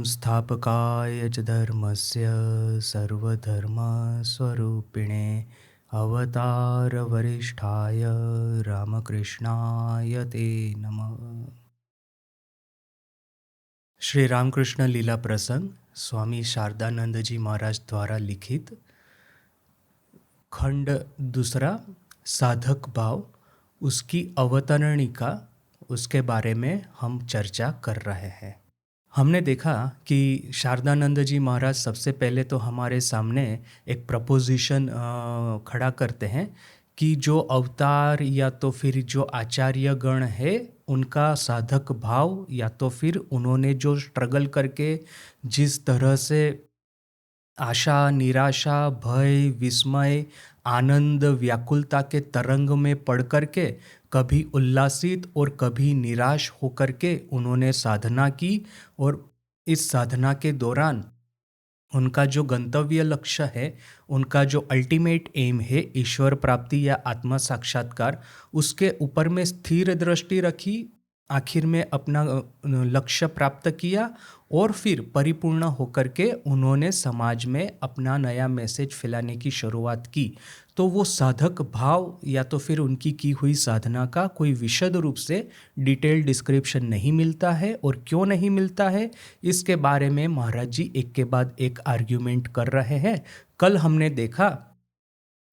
संस्थापकाय च धर्मस्य सर्वधर्मस्वरूपिणे अवतारवरिष्ठाय रामकृष्णाय ते नमः। श्री रामकृष्ण लीला प्रसंग स्वामी शारदानंद जी महाराज द्वारा लिखित खंड दूसरा साधक भाव, उसकी अवतरणिका, उसके बारे में हम चर्चा कर रहे हैं। हमने देखा कि शारदानंद जी महाराज सबसे पहले तो हमारे सामने एक प्रपोजिशन खड़ा करते हैं कि जो अवतार या तो फिर जो आचार्य गण है उनका साधक भाव, या तो फिर उन्होंने जो स्ट्रगल करके जिस तरह से आशा, निराशा, भय, विस्मय, आनंद, व्याकुलता के तरंग में पड़ करके कभी उल्लासित और कभी निराश होकर के उन्होंने साधना की, और इस साधना के दौरान उनका जो गंतव्य लक्ष्य है, उनका जो अल्टीमेट एम है ईश्वर प्राप्ति या आत्म साक्षात्कार, उसके ऊपर में स्थिर दृष्टि रखी, आखिर में अपना लक्ष्य प्राप्त किया और फिर परिपूर्ण होकर के उन्होंने समाज में अपना नया मैसेज फैलाने की शुरुआत की। तो वो साधक भाव या तो फिर उनकी की हुई साधना का कोई विशद रूप से डिटेल डिस्क्रिप्शन नहीं मिलता है, और क्यों नहीं मिलता है इसके बारे में महाराज जी एक के बाद एक आर्ग्यूमेंट कर रहे हैं। कल हमने देखा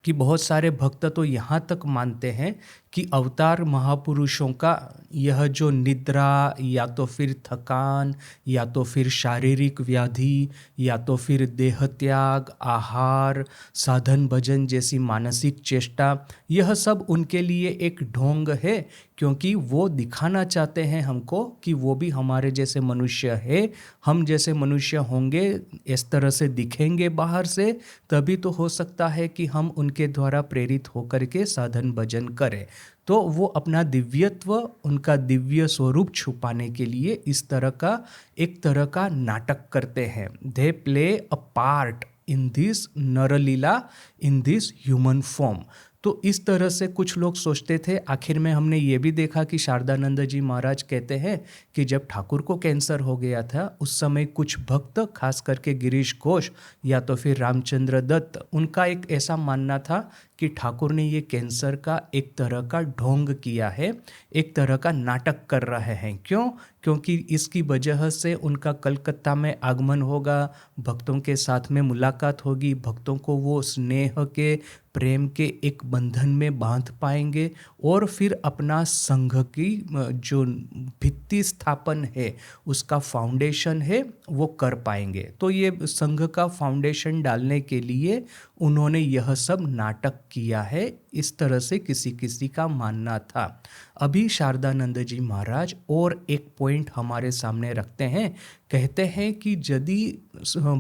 कि बहुत सारे भक्त तो यहाँ तक मानते हैं कि अवतार महापुरुषों का यह जो निद्रा या तो फिर थकान या तो फिर शारीरिक व्याधि या तो फिर देह त्याग, आहार, साधन भजन जैसी मानसिक चेष्टा, यह सब उनके लिए एक ढोंग है, क्योंकि वो दिखाना चाहते हैं हमको कि वो भी हमारे जैसे मनुष्य है, हम जैसे मनुष्य होंगे, इस तरह से दिखेंगे बाहर से, तभी तो हो सकता है कि हम उनके द्वारा प्रेरित होकर के साधन भजन करें। तो वो अपना दिव्यत्व, उनका दिव्य स्वरूप छुपाने के लिए इस तरह का एक तरह का नाटक करते हैं। They play a part in this नरलीला, इन दिस ह्यूमन फॉर्म। तो इस तरह से कुछ लोग सोचते थे। आखिर में हमने ये भी देखा कि शारदानंद जी महाराज कहते हैं कि जब ठाकुर को कैंसर हो गया था उस समय कुछ भक्त, खास करके गिरीश घोष या तो फिर रामचंद्र दत्त, उनका एक ऐसा मानना था कि ठाकुर ने ये कैंसर का एक तरह का ढोंग किया है, एक तरह का नाटक कर रहे हैं। क्यों? क्योंकि इसकी वजह से उनका कलकत्ता में आगमन होगा, भक्तों के साथ में मुलाकात होगी, भक्तों को वो स्नेह के, प्रेम के एक बंधन में बांध पाएंगे, और फिर अपना संघ की जो भित्ति स्थापन है, उसका फाउंडेशन है, वो कर पाएंगे। तो ये संघ का फाउंडेशन डालने के लिए उन्होंने यह सब नाटक किया है, इस तरह से किसी किसी का मानना था। अभी शारदानंद जी महाराज और एक पॉइंट हमारे सामने रखते हैं। कहते हैं कि यदि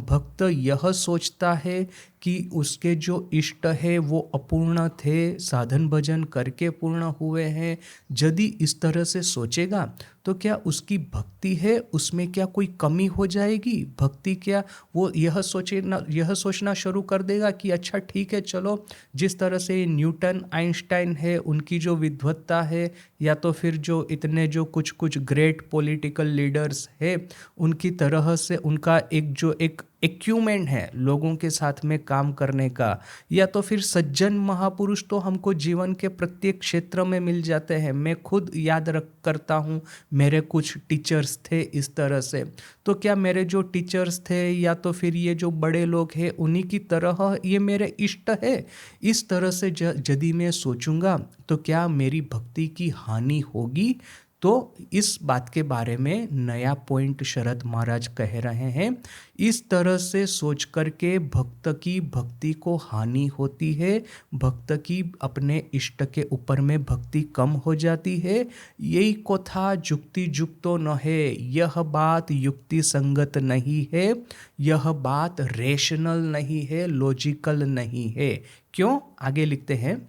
भक्त यह सोचता है कि उसके जो इष्ट है वो अपूर्ण थे, साधन भजन करके पूर्ण हुए हैं, यदि इस तरह से सोचेगा तो क्या उसकी भक्ति है उसमें क्या कोई कमी हो जाएगी? भक्ति क्या वो यह सोचना शुरू कर देगा कि अच्छा ठीक है, चलो जिस तरह से न्यूटन, आइंस्टाइन है, उनकी जो विद्वत्ता है, या तो फिर जो इतने जो कुछ कुछ ग्रेट पॉलिटिकल लीडर्स है, उनकी तरह से उनका एक जो एक एक्यूमेंट है लोगों के साथ में काम करने का, या तो फिर सज्जन महापुरुष तो हमको जीवन के प्रत्येक क्षेत्र में मिल जाते हैं। मैं खुद याद रख करता हूँ, मेरे कुछ टीचर्स थे इस तरह से। तो क्या मेरे जो टीचर्स थे या तो फिर ये जो बड़े लोग हैं उन्हीं की तरह ये मेरे इष्ट है? इस तरह से यदि मैं सोचूंगा तो क्या मेरी भक्ति की हानि होगी? तो इस बात के बारे में नया पॉइंट शरद महाराज कह रहे हैं। इस तरह से सोच करके भक्त की भक्ति को हानि होती है, भक्त की अपने इष्ट के ऊपर में भक्ति कम हो जाती है। यही कथा जुक्ति जुक्तो न है, यह बात युक्ति संगत नहीं है, यह बात रेशनल नहीं है, लॉजिकल नहीं है। क्यों? आगे लिखते हैं,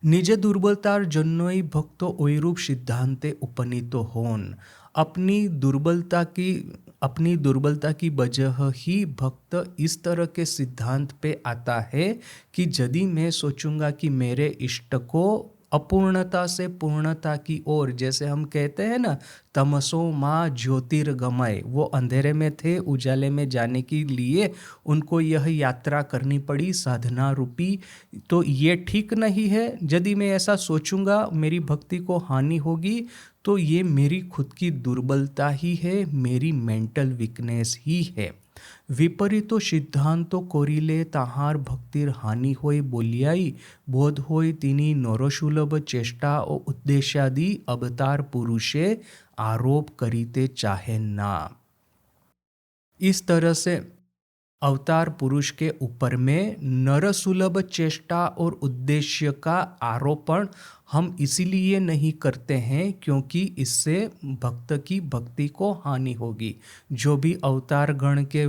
নিজে দুর্বলতার জন্যই ভক্ত ঐরূপ সিদ্ধান্তে উপনীত হন। अपनी दुर्बलता की वजह ही भक्त इस तरह के सिद्धांत पे आता है कि यदि मैं सोचूंगा कि मेरे इष्ट को अपूर्णता से पूर्णता की ओर, जैसे हम कहते हैं ना, तमसो माँ ज्योतिर्गमय, वो अंधेरे में थे, उजाले में जाने के लिए उनको यह यात्रा करनी पड़ी साधना रूपी। तो ये ठीक नहीं है। यदि मैं ऐसा सोचूंगा मेरी भक्ति को हानि होगी, तो ये मेरी खुद की दुर्बलता ही है, मेरी मेंटल वीकनेस ही है। विपरीतो सिद्धांतो कोरिले ताहार भक्तिर हानि होय बोलियाई, बोध होय तिनी नरसुलभ चेष्टा और उद्देश्यादि अवतार पुरुषे आरोप करीते चाहे ना। इस तरह से अवतार पुरुष के ऊपर में नरसुलभ चेष्टा और उद्देश्य का आरोपण हम इसीलिए नहीं करते हैं क्योंकि इससे भक्त की भक्ति को हानि होगी। जो भी अवतार गण के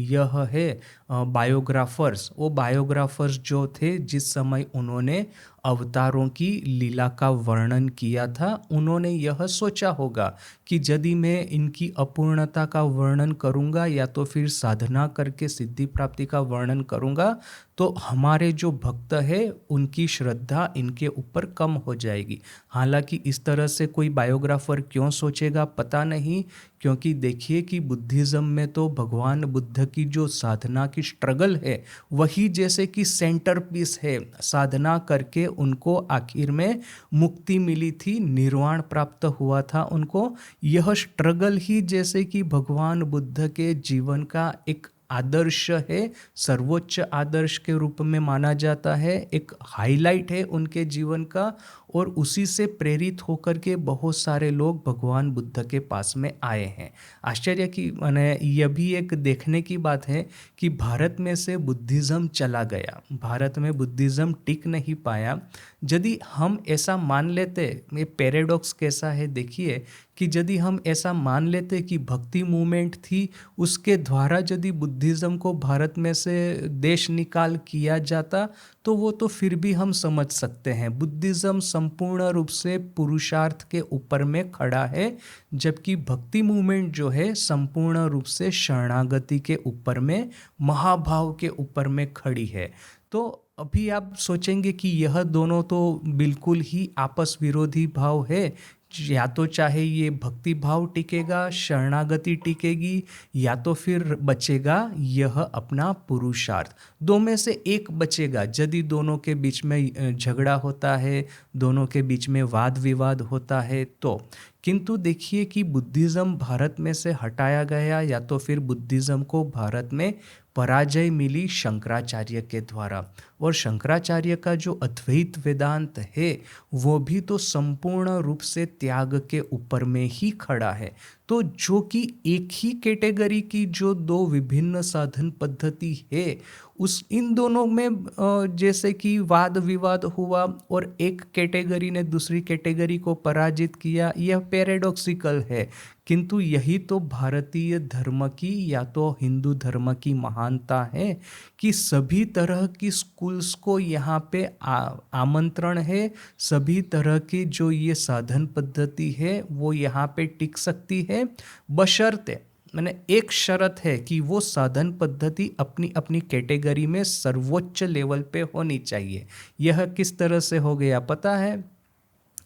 यह है बायोग्राफर्स, वो बायोग्राफर्स जो थे जिस समय उन्होंने अवतारों की लीला का वर्णन किया था, उन्होंने यह सोचा होगा कि यदि मैं इनकी अपूर्णता का वर्णन करूंगा या तो फिर साधना करके सिद्धि प्राप्ति का वर्णन करूंगा, तो हमारे जो भक्त है उनकी श्रद्धा इनके ऊपर कम हो जाएगी। हालांकि इस तरह से कोई बायोग्राफर क्यों सोचेगा पता नहीं, क्योंकि देखिए कि बुद्धिज़्म में तो भगवान बुद्ध की जो साधना की स्ट्रगल है वही जैसे कि सेंटर पीस है। साधना करके उनको आखिर में मुक्ति मिली थी, निर्वाण प्राप्त हुआ था उनको। यह स्ट्रगल ही जैसे कि भगवान बुद्ध के जीवन का एक आदर्श है, सर्वोच्च आदर्श के रूप में माना जाता है, एक हाईलाइट है उनके जीवन का। और उसी से प्रेरित होकर के बहुत सारे लोग भगवान बुद्ध के पास में आए हैं। आश्चर्य की माने यह भी एक देखने की बात है कि भारत में से बुद्धिज़्म चला गया, भारत में बुद्धिज़्म टिक नहीं पाया। यदि हम ऐसा मान लेते, ये पैराडॉक्स कैसा है देखिए, कि यदि हम ऐसा मान लेते कि भक्ति मूवमेंट थी, उसके द्वारा यदि बुद्धिज़्म को भारत में से देश निकाल किया जाता, तो वो तो फिर भी हम समझ सकते हैं। बुद्धिज़्म संपूर्ण रूप से पुरुषार्थ के ऊपर में खड़ा है, जबकि भक्ति मूवमेंट जो है संपूर्ण रूप से शरणागति के ऊपर में, महाभाव के ऊपर में खड़ी है। तो अभी आप सोचेंगे कि यह दोनों तो बिल्कुल ही आपस विरोधी भाव है। या तो चाहे ये भक्ति भाव टिकेगा, शरणागति टिकेगी, या तो फिर बचेगा यह अपना पुरुषार्थ। दो में से एक बचेगा। यदि दोनों के बीच में झगड़ा होता है, दोनों के बीच में वाद विवाद होता है तो। किंतु देखिए कि बुद्धिज़्म भारत में से हटाया गया, या तो फिर बुद्धिज़्म को भारत में पराजय मिली शंकराचार्य के द्वारा। और शंकराचार्य का जो अद्वैत वेदांत है वो भी तो संपूर्ण रूप से त्याग के ऊपर में ही खड़ा है। तो जो कि एक ही कैटेगरी की जो दो विभिन्न साधन पद्धति है, उस इन दोनों में जैसे कि वाद विवाद हुआ और एक कैटेगरी ने दूसरी कैटेगरी को पराजित किया, यह पैराडॉक्सिकल है। किंतु यही तो भारतीय धर्म की या तो हिंदू धर्म की महानता है कि सभी तरह की स्कूल्स को यहाँ पे आमंत्रण है। सभी तरह की जो ये साधन पद्धति है वो यहाँ पे टिक सकती है, बशर्ते मैंने एक शर्त है कि वो साधन पद्धति अपनी अपनी कैटेगरी में सर्वोच्च लेवल पे होनी चाहिए। यह किस तरह से हो गया पता है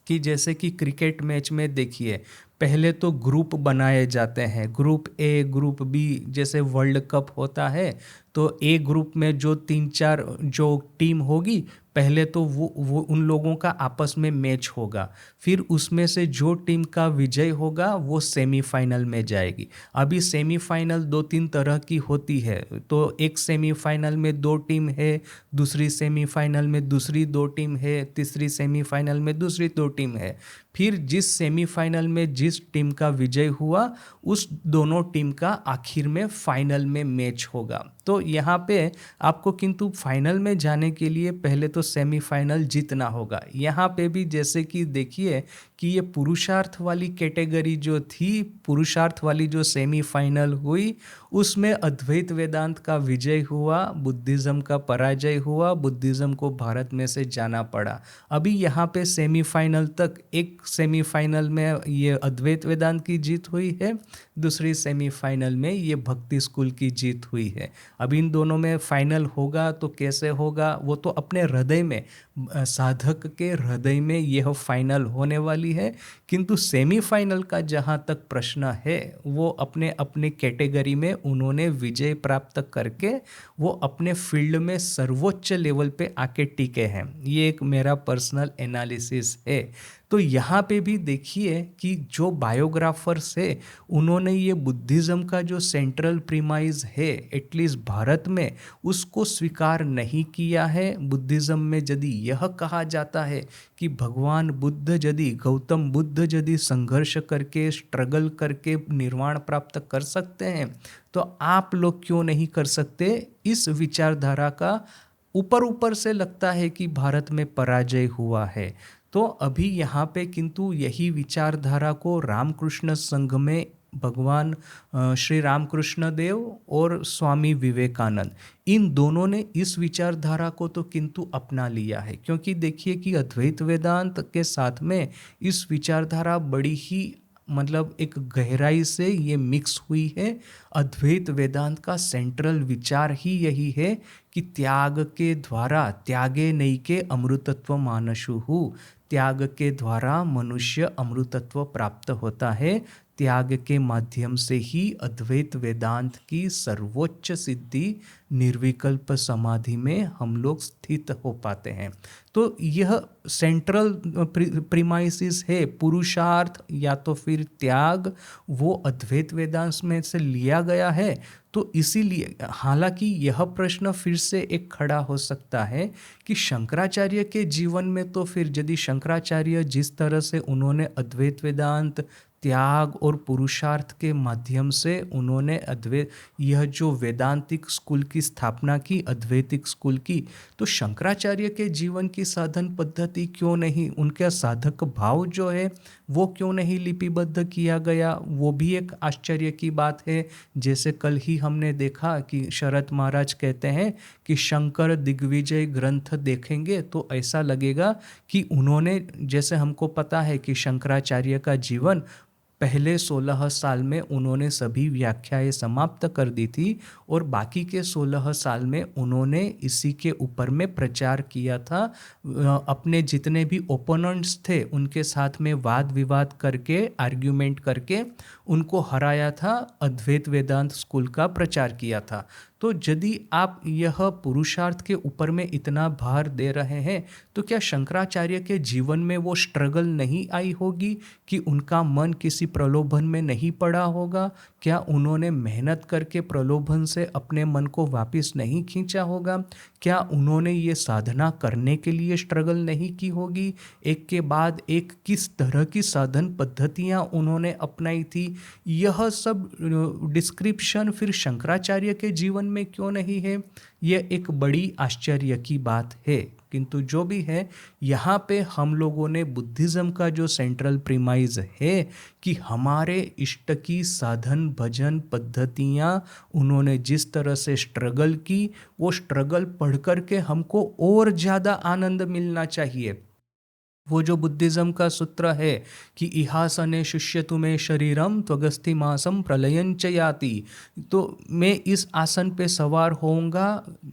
कि जैसे कि क्रिकेट मैच में देखिए, पहले तो ग्रुप बनाए जाते हैं, ग्रुप ए ग्रुप बी, जैसे वर्ल्ड कप होता है तो ए ग्रुप में जो 3-4 जो टीम होगी, पहले तो वो उन लोगों का आपस में मैच होगा, फिर उसमें से जो टीम का विजय होगा वो सेमीफाइनल में जाएगी। अभी सेमीफाइनल 2-3 तरह की होती है, तो एक सेमीफाइनल में 2 टीम है, दूसरी सेमीफाइनल में दूसरी 2 टीम है, तीसरी सेमीफाइनल में दूसरी 2 टीम है। फिर जिस सेमीफाइनल में जिस टीम का विजय हुआ उस दोनों टीम का आखिर में फाइनल में मैच होगा। तो यहाँ पे आपको किंतु फाइनल में जाने के लिए पहले तो सेमीफाइनल जीतना होगा। यहाँ पे भी जैसे कि देखिए कि ये पुरुषार्थ वाली कैटेगरी जो थी, पुरुषार्थ वाली जो सेमीफाइनल हुई, उसमें अद्वैत वेदांत का विजय हुआ, बुद्धिज़्म का पराजय हुआ, बुद्धिज़्म को भारत में से जाना पड़ा। अभी यहाँ पे सेमीफाइनल तक, एक सेमीफाइनल में ये अद्वैत वेदांत की जीत हुई है, दूसरी सेमीफाइनल में ये भक्ति स्कूल की जीत हुई है। अब इन दोनों में फाइनल होगा तो कैसे होगा, वो तो अपने हृदय में साधक के हृदय में यह फाइनल होने वाली है। किंतु सेमीफाइनल का जहाँ तक प्रश्न है, वो अपने अपने कैटेगरी में उन्होंने विजय प्राप्त करके वो अपने फील्ड में सर्वोच्च लेवल पे आके टिके हैं। ये एक मेरा पर्सनल एनालिसिस है। तो यहाँ पे भी देखिए कि जो बायोग्राफर्स है, उन्होंने ये बुद्धिज़्म का जो सेंट्रल प्रीमाइज है एटलीस्ट भारत में, उसको स्वीकार नहीं किया है। बुद्धिज़्म में यदि यह कहा जाता है कि भगवान बुद्ध यदि, गौतम बुद्ध यदि संघर्ष करके, स्ट्रगल करके निर्वाण प्राप्त कर सकते हैं, तो आप लोग क्यों नहीं कर सकते। इस विचारधारा का ऊपर ऊपर से लगता है कि भारत में पराजय हुआ है। तो अभी यहाँ पे किंतु यही विचारधारा को रामकृष्ण संघ में भगवान श्री रामकृष्ण देव और स्वामी विवेकानंद, इन दोनों ने इस विचारधारा को तो किंतु अपना लिया है। क्योंकि देखिए कि अद्वैत वेदांत के साथ में इस विचारधारा बड़ी ही मतलब एक गहराई से ये मिक्स हुई है। अद्वैत वेदांत का सेंट्रल विचार ही यही है कि त्याग के द्वारा, त्यागे नैके अमृतत्व मानशुहु, त्याग के द्वारा मनुष्य अमृतत्व प्राप्त होता है। त्याग के माध्यम से ही अद्वैत वेदांत की सर्वोच्च सिद्धि निर्विकल्प समाधि में हम लोग स्थित हो पाते हैं। तो यह सेंट्रल प्रीमाइसिस है, पुरुषार्थ या तो फिर त्याग, वो अद्वैत वेदांत में से लिया गया है। तो इसीलिए हालांकि यह प्रश्न फिर से एक खड़ा हो सकता है कि शंकराचार्य के जीवन में तो फिर यदि शंकराचार्य जिस तरह से उन्होंने अद्वैत वेदांत, त्याग और पुरुषार्थ के माध्यम से उन्होंने अद्वैत, यह जो वेदांतिक स्कूल की स्थापना की, अद्वैतिक स्कूल की, तो शंकराचार्य के जीवन की साधन पद्धति क्यों नहीं, उनका साधक भाव जो है वो क्यों नहीं लिपिबद्ध किया गया, वो भी एक आश्चर्य की बात है। जैसे कल ही हमने देखा कि शरद महाराज कहते हैं कि शंकर दिग्विजय ग्रंथ देखेंगे तो ऐसा लगेगा कि उन्होंने, जैसे हमको पता है कि शंकराचार्य का जीवन पहले 16 साल में उन्होंने सभी व्याख्याएं समाप्त कर दी थी और बाकी के 16 साल में उन्होंने इसी के ऊपर में प्रचार किया था। अपने जितने भी ओपोनेंट्स थे उनके साथ में वाद विवाद करके, आर्ग्यूमेंट करके उनको हराया था, अद्वैत वेदांत स्कूल का प्रचार किया था। तो यदि आप यह पुरुषार्थ के ऊपर में इतना भार दे रहे हैं, तो क्या शंकराचार्य के जीवन में वो स्ट्रगल नहीं आई होगी कि उनका मन किसी प्रलोभन में नहीं पड़ा होगा? क्या उन्होंने मेहनत करके प्रलोभन से अपने मन को वापस नहीं खींचा होगा? क्या उन्होंने ये साधना करने के लिए स्ट्रगल नहीं की होगी? एक के बाद एक किस तरह की साधन पद्धतियाँ उन्होंने अपनाई थी, यह सब डिस्क्रिप्शन फिर शंकराचार्य के जीवन में क्यों नहीं है? यह एक बड़ी आश्चर्य की बात है। किंतु जो भी है, यहाँ पे हम लोगों ने बुद्धिज़्म का जो सेंट्रल प्रीमाइज है कि हमारे इष्ट की साधन भजन पद्धतियाँ, उन्होंने जिस तरह से स्ट्रगल की, वो स्ट्रगल पढ़ कर के हमको और ज़्यादा आनंद मिलना चाहिए। वो जो बुद्धिज़्म का सूत्र है कि इहासने शिष्य तुम्हें शरीरम त्वगस्थि मासम प्रलयंच याति, तो मैं इस आसन पे सवार होऊंगा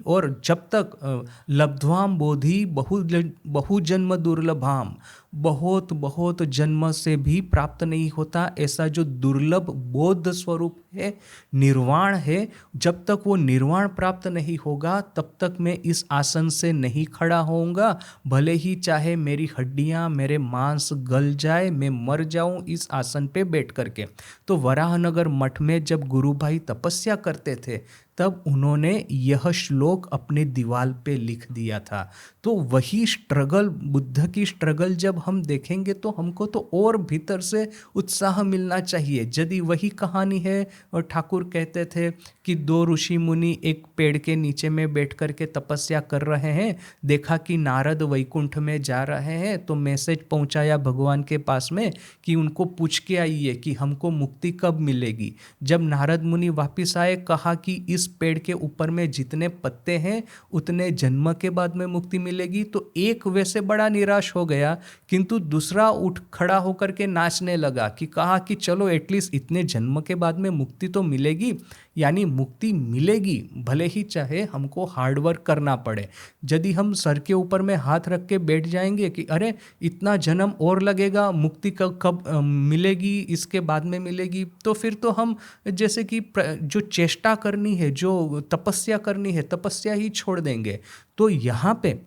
और जब तक लब्ध्वाम बोधि बहु जन्म दुर्लभाम, बहुत बहुत जन्म से भी प्राप्त नहीं होता ऐसा जो दुर्लभ बोध स्वरूप है, निर्वाण है, जब तक वो निर्वाण प्राप्त नहीं होगा तब तक मैं इस आसन से नहीं खड़ा होऊंगा। भले ही चाहे मेरी हड्डियां, मेरे मांस गल जाए, मैं मर जाऊं इस आसन पे बैठ करके। तो वराहनगर मठ में जब गुरु भाई तपस्या करते थे तब उन्होंने यह श्लोक अपने दीवाल पे लिख दिया था। तो वही स्ट्रगल, बुद्ध की स्ट्रगल जब हम देखेंगे तो हमको तो और भीतर से उत्साह मिलना चाहिए। यदि वही कहानी है और ठाकुर कहते थे कि दो ऋषि मुनि एक पेड़ के नीचे में बैठ कर के तपस्या कर रहे हैं, देखा कि नारद वैकुंठ में जा रहे हैं, तो मैसेज पहुंचाया भगवान के पास में कि उनको पूछ के आइए कि हमको मुक्ति कब मिलेगी। जब नारद मुनि वापस आए, कहा कि इस इस पेड़ के ऊपर में जितने पत्ते हैं उतने जन्म के बाद में मुक्ति मिलेगी। तो एक वैसे बड़ा निराश हो गया, किंतु दूसरा उठ खड़ा होकर के नाचने लगा कि कहा कि चलो एटलीस्ट इतने जन्म के बाद में मुक्ति तो मिलेगी, यानी मुक्ति मिलेगी भले ही चाहे हमको हार्डवर्क करना पड़े। यदि हम सर के ऊपर में हाथ रख के बैठ जाएंगे कि अरे इतना जन्म और लगेगा, मुक्ति कब मिलेगी, इसके बाद में मिलेगी, तो फिर तो हम जैसे कि जो चेष्टा करनी है, जो तपस्या करनी है, तपस्या ही छोड़ देंगे। तो यहाँ पे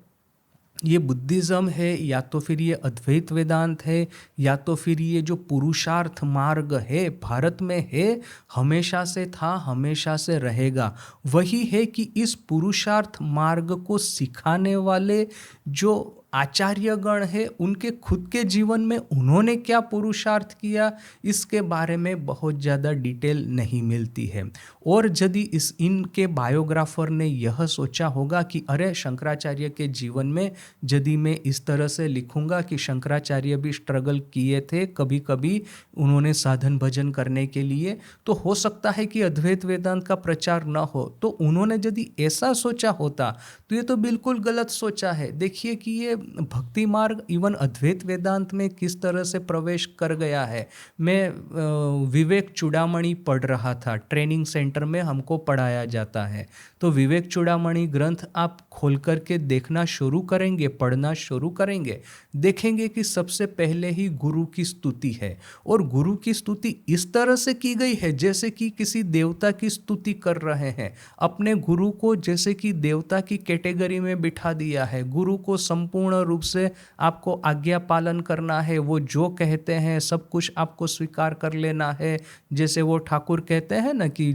ये बुद्धिज़्म है, या तो फिर ये अद्वैत वेदांत है, या तो फिर ये जो पुरुषार्थ मार्ग है भारत में है, हमेशा से था, हमेशा से रहेगा। वही है कि इस पुरुषार्थ मार्ग को सिखाने वाले जो आचार्यगण है, उनके खुद के जीवन में उन्होंने क्या पुरुषार्थ किया, इसके बारे में बहुत ज़्यादा डिटेल नहीं मिलती है। और यदि इनके बायोग्राफर ने यह सोचा होगा कि अरे शंकराचार्य के जीवन में यदि मैं इस तरह से लिखूंगा कि शंकराचार्य भी स्ट्रगल किए थे, कभी कभी उन्होंने साधन भजन करने के लिए, तो हो सकता है कि अद्वैत वेदांत का प्रचार न हो। तो उन्होंने यदि ऐसा सोचा होता तो ये तो बिल्कुल गलत सोचा है। देखिए कि ये भक्ति मार्ग इवन अद्वैत वेदांत में किस तरह से प्रवेश कर गया है। मैं विवेक चूड़ामणि पढ़ रहा था, ट्रेनिंग सेंटर में हमको पढ़ाया जाता है। तो विवेक चूड़ामणि ग्रंथ आप खोल करके देखना शुरू करेंगे, पढ़ना शुरू करेंगे, देखेंगे कि सबसे पहले ही गुरु की स्तुति है। और गुरु की स्तुति इस तरह से की गई है जैसे कि किसी देवता की स्तुति कर रहे हैं। अपने गुरु को जैसे कि देवता की कैटेगरी में बिठा दिया है। गुरु को संपूर्ण रूप से आपको आज्ञा पालन करना है, वो जो कहते हैं सब कुछ आपको स्वीकार कर लेना है। जैसे वो ठाकुर कहते हैं ना कि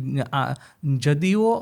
यदि वो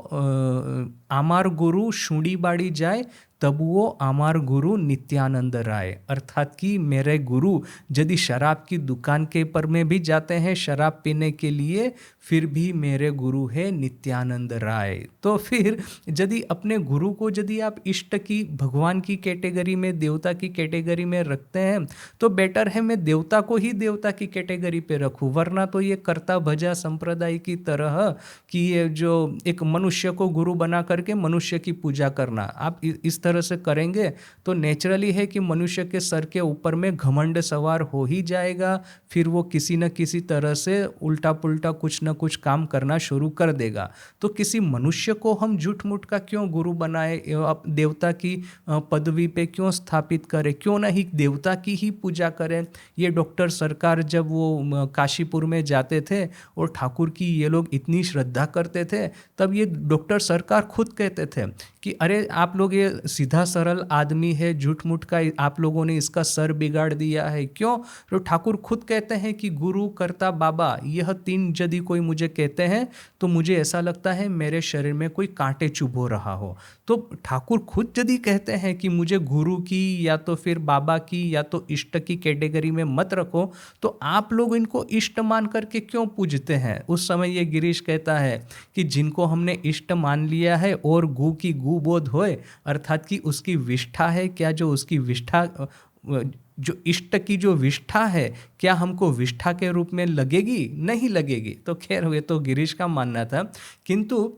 आमार गुरु शूडी बाड़ी जाए तब वो आमार गुरु नित्यानंद राय, अर्थात कि मेरे गुरु यदि शराब की दुकान के पर में भी जाते हैं शराब पीने के लिए, फिर भी मेरे गुरु है नित्यानंद राय। तो फिर यदि अपने गुरु को यदि आप इष्ट की, भगवान की कैटेगरी में, देवता की कैटेगरी में रखते हैं, तो बेटर है मैं देवता को ही देवता की कैटेगरी पे रखूं। वरना तो ये कर्ता भजा संप्रदाय की तरह कि ये जो एक मनुष्य को गुरु बना करके मनुष्य की पूजा करना, आप इस तरह से करेंगे तो नेचुरली है कि मनुष्य के सर के ऊपर में घमंड सवार हो ही जाएगा। फिर वो किसी न किसी तरह से उल्टा पुल्टा कुछ न कुछ काम करना शुरू कर देगा। तो किसी मनुष्य को हम झूठ मूठ का क्यों गुरु बनाए, देवता की पदवी पे क्यों स्थापित करें, क्यों नहीं देवता की ही पूजा करें। ये डॉक्टर सरकार जब वो काशीपुर में जाते थे और ठाकुर की ये लोग इतनी श्रद्धा करते थे, तब ये डॉक्टर सरकार खुद कहते थे कि अरे आप लोग ये सीधा सरल आदमी है, झूठ मूठ का आप लोगों ने इसका सर बिगाड़ दिया है। क्यों? तो ठाकुर खुद कहते हैं कि गुरु, कर्ता, बाबा, यह तीन यदि कोई मुझे कहते हैं तो मुझे ऐसा लगता है मेरे शरीर में कोई कांटे चुभ हो रहा हो। तो ठाकुर खुद यदि कहते हैं कि मुझे गुरु की या तो फिर बाबा की या तो इष्ट की कैटेगरी में मत रखो, तो आप लोग इनको इष्ट मान करके क्यों पूजते हैं। उस समय ये गिरीश कहता है कि जिनको हमने इष्ट मान लिया है और गु की गु बोध होए, अर्थात कि उसकी विष्ठा है क्या, जो उसकी विष्ठा, जो इष्ट की जो विष्ठा है, क्या हमको विष्ठा के रूप में लगेगी? नहीं लगेगी। तो खैर ये तो गिरीश का मानना था। किंतु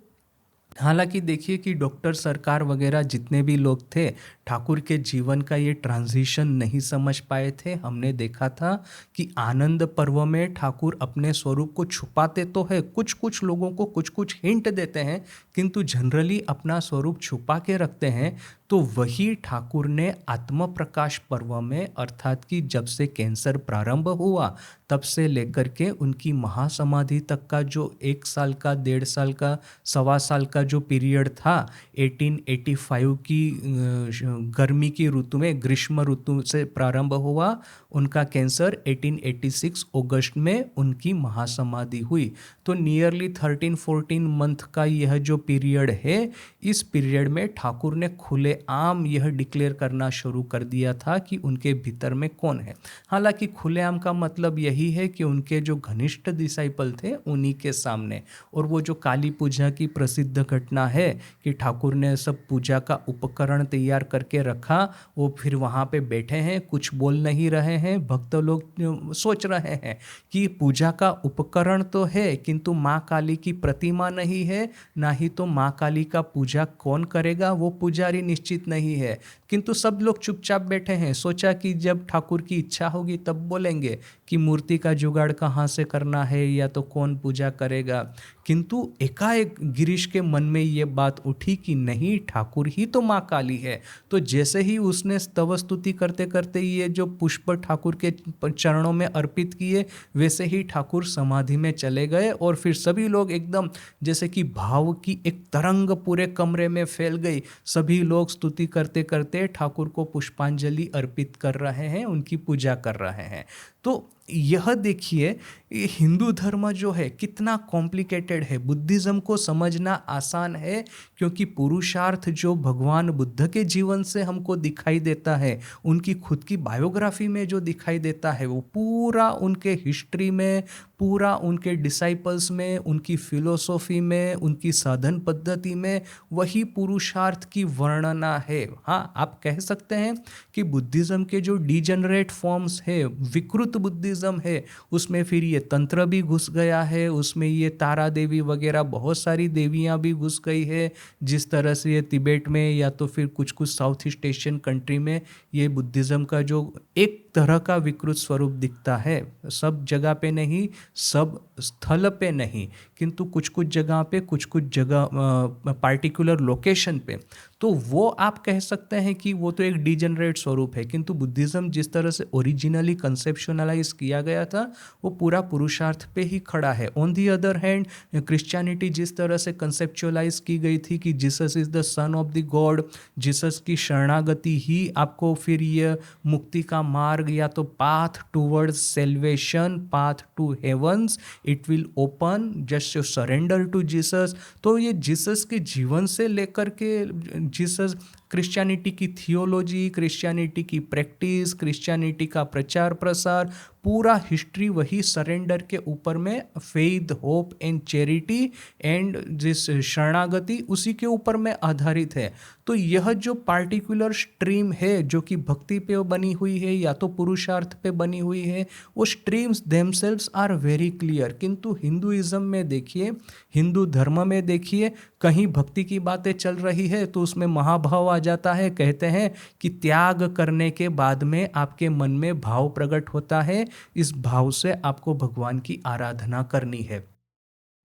हालांकि देखिए कि डॉक्टर सरकार वगैरह जितने भी लोग थे, ठाकुर के जीवन का ये ट्रांजिशन नहीं समझ पाए थे। हमने देखा था कि आनंद पर्व में ठाकुर अपने स्वरूप को छुपाते तो है, कुछ कुछ लोगों को कुछ कुछ हिंट देते हैं, किंतु जनरली अपना स्वरूप छुपा के रखते हैं। तो वही ठाकुर ने आत्म प्रकाश पर्व में, अर्थात कि जब से कैंसर प्रारंभ हुआ तब से लेकर के उनकी महासमाधि तक का जो 1 साल का, 1.5 साल का, 1.25 साल का जो पीरियड था, 1885 की गर्मी की ऋतु में, ग्रीष्म ऋतु से प्रारंभ हुआ उनका कैंसर, 1886 अगस्त में उनकी महासमाधि हुई। तो नियरली 13-14 मंथ का यह जो पीरियड है, इस पीरियड में ठाकुर ने खुले आम यह डिक्लेयर करना शुरू कर दिया था कि उनके भीतर में कौन है। हालांकि खुलेआम का मतलब यही यही है कि उनके जो घनिष्ठ डिसाइपल थे उन्हीं के सामने। और वो जो काली पूजा की प्रसिद्ध घटना है कि ठाकुर ने सब पूजा का उपकरण तैयार करके रखा, वो फिर वहाँ पे बैठे हैं, कुछ बोल नहीं रहे हैं, भक्त लोग सोच रहे हैं कि पूजा का उपकरण तो है किंतु माँ काली की प्रतिमा नहीं है, ना ही तो माँ काली का पूजा कौन करेगा वो पुजारी निश्चित नहीं है। किंतु सब लोग चुपचाप बैठे हैं। सोचा कि जब ठाकुर की इच्छा होगी तब बोलेंगे कि मूर्ति का जुगाड़ कहाँ से करना है या तो कौन पूजा करेगा। किंतु एकाएक गिरीश के मन में ये बात उठी कि नहीं, ठाकुर ही तो माँ काली है। तो जैसे ही उसने स्तव स्तुति करते करते ये जो पुष्प ठाकुर के चरणों में अर्पित किए, वैसे ही ठाकुर समाधि में चले गए। और फिर सभी लोग एकदम जैसे कि भाव की एक तरंग पूरे कमरे में फैल गई। सभी लोग स्तुति करते करते ठाकुर को पुष्पांजलि अर्पित कर रहे हैं, उनकी पूजा कर रहे हैं। तो यह देखिए, ये हिंदू धर्म जो है कितना कॉम्प्लिकेटेड है। बुद्धिज़्म को समझना आसान है क्योंकि पुरुषार्थ जो भगवान बुद्ध के जीवन से हमको दिखाई देता है, उनकी खुद की बायोग्राफी में जो दिखाई देता है, वो पूरा उनके हिस्ट्री में, पूरा उनके डिसाइपल्स में, उनकी फिलोसॉफी में, उनकी साधन पद्धति में वही पुरुषार्थ की वर्णना है। हाँ, आप कह सकते हैं कि बुद्धिज़्म के जो डिजेनरेट फॉर्म्स है, विकृत बुद्धिज़्म है, उसमें फिर ये तंत्र भी घुस गया है, उसमें ये तारा देवी वगैरह बहुत सारी देवियाँ भी घुस गई है। जिस तरह से ये तिब्बत में या तो फिर कुछ कुछ साउथ ईस्ट एशियन कंट्री में ये बुद्धिज़्म का जो एक तरह का विकृत स्वरूप दिखता है, सब जगह पे नहीं, सब स्थल पे नहीं, किंतु कुछ कुछ जगह पे, कुछ कुछ जगह पार्टिकुलर लोकेशन पे, तो वो आप कह सकते हैं कि वो तो एक डिजेनरेट स्वरूप है। किंतु बुद्धिज़्म जिस तरह से ओरिजिनली कंसेप्शनलाइज किया गया था, वो पूरा पुरुषार्थ पे ही खड़ा है। On the other hand, Christianity जिस तरह से कंसेप्चुअलाइज की गई थी कि Jesus is the son of the God, Jesus की शरणागति ही आपको फिर ये मुक्ति का मार्ग या तो path towards salvation, path to heavens, it will open just you surrender to Jesus. तो ये जीसस के जीवन से लेकर के जीसस, क्रिश्चियनिटी की थियोलॉजी, क्रिश्चियनिटी की प्रैक्टिस, क्रिश्चियनिटी का प्रचार प्रसार, पूरा हिस्ट्री वही सरेंडर के ऊपर में, faith, hope and charity and जिस शरणागति, उसी के ऊपर में आधारित है। तो यह जो पार्टिकुलर स्ट्रीम है जो कि भक्ति पे बनी हुई है या तो पुरुषार्थ पे बनी हुई है, वो streams themselves are very clear. किंतु हिंदुइज्म में देखिए, हिंदू धर्म में देखिए, कहीं भक्ति की बातें चल रही है तो उसमें महाभाव आ जाता है। कहते हैं कि त्याग करने के बाद में आपके मन में भाव प्रकट होता है, इस भाव से आपको भगवान की आराधना करनी है।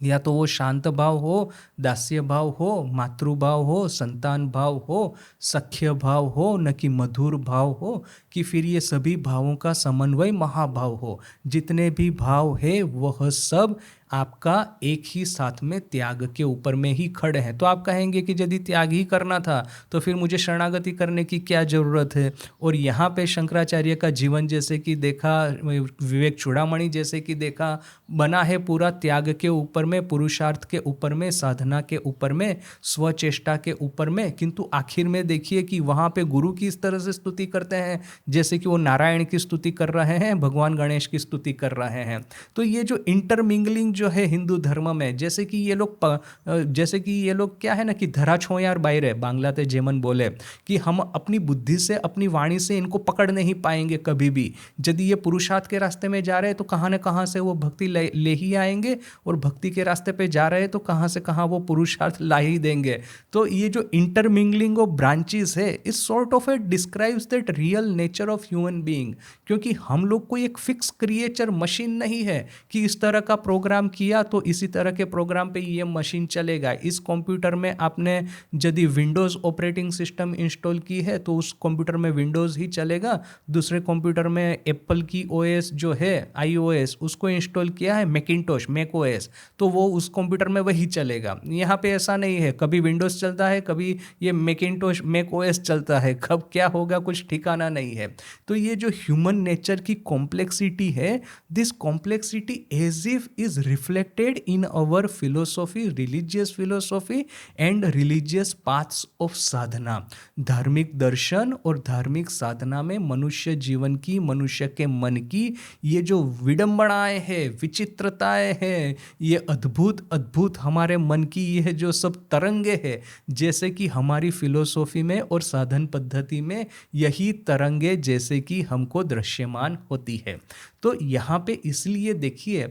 या तो वो शांत भाव हो, दास्य भाव हो, मातृभाव हो, संतान भाव हो, सख्य भाव हो, न कि मधुर भाव हो, कि फिर ये सभी भावों का समन्वय महाभाव हो। जितने भी भाव है वह सब आपका एक ही साथ में त्याग के ऊपर में ही खड़े हैं। तो आप कहेंगे कि यदि त्याग ही करना था तो फिर मुझे शरणागति करने की क्या ज़रूरत है। और यहाँ पे शंकराचार्य का जीवन जैसे कि देखा, विवेक चूड़ामणि जैसे कि देखा, बना है पूरा त्याग के ऊपर में, पुरुषार्थ के ऊपर में, साधना के ऊपर में, स्वचेष्टा के ऊपर में। किंतु आखिर में देखिए कि वहाँ पे गुरु की इस तरह से स्तुति करते हैं जैसे कि वो नारायण की स्तुति कर रहे हैं, भगवान गणेश की स्तुति कर रहे हैं। तो ये जो इंटरमिंगलिंग जो है हिंदू धर्म में, जैसे कि ये लोग क्या है ना कि धरा छो यार बाहर, बांग्लाते जेमन बोले कि हम अपनी बुद्धि से, अपनी वाणी से इनको पकड़ नहीं पाएंगे कभी भी। यदि ये पुरुषार्थ के रास्ते में जा रहे हैं तो कहाँ न कहाँ से वो भक्ति ले ही आएंगे, और भक्ति के रास्ते पे जा रहे हैं तो कहाँ से कहाँ वो पुरुषार्थ ला ही देंगे। तो ये जो इंटरमिंगलिंग ऑफ ब्रांचेस है, इस sort of it describes that real nature of human being. क्योंकि हम लोग कोई एक फिक्स क्रिएचर मशीन नहीं है कि इस तरह का प्रोग्राम किया तो इसी तरह के प्रोग्राम पे ये मशीन चलेगा। इस कंप्यूटर में आपने यदि विंडोज़ ऑपरेटिंग सिस्टम इंस्टॉल की है तो उस कंप्यूटर में विंडोज़ ही चलेगा। दूसरे कंप्यूटर में एप्पल की ओएस जो है iOS, उसको इंस्टॉल किया है, मैकिंटोश, मैक ओएस, तो वो उस कंप्यूटर में वही चलेगा। यहाँ पे ऐसा नहीं है, कभी विंडोज़ चलता है, कभी ये मैकिंटोश, मैक ओएस चलता है, कब क्या होगा कुछ ठिकाना नहीं है। तो ये जो ह्यूमन नेचर की कॉम्प्लेक्सिटी है, this complexity as if is reflected in our philosophy, religious philosophy and religious paths of sadhana. धार्मिक दर्शन और धार्मिक साधना में मनुष्य जीवन की, मनुष्य के मन की ये जो विडंबनाएं हैं, विचित्रताएं हैं, ये अद्भुत अद्भुत हमारे मन की ये जो सब तरंगे हैं, जैसे कि हमारी फिलोसॉफी में और साधन पद्धति में यही तरंगे जैसे कि हमको दृश्यमान होती है। तो यहाँ पे इसलिए देखिए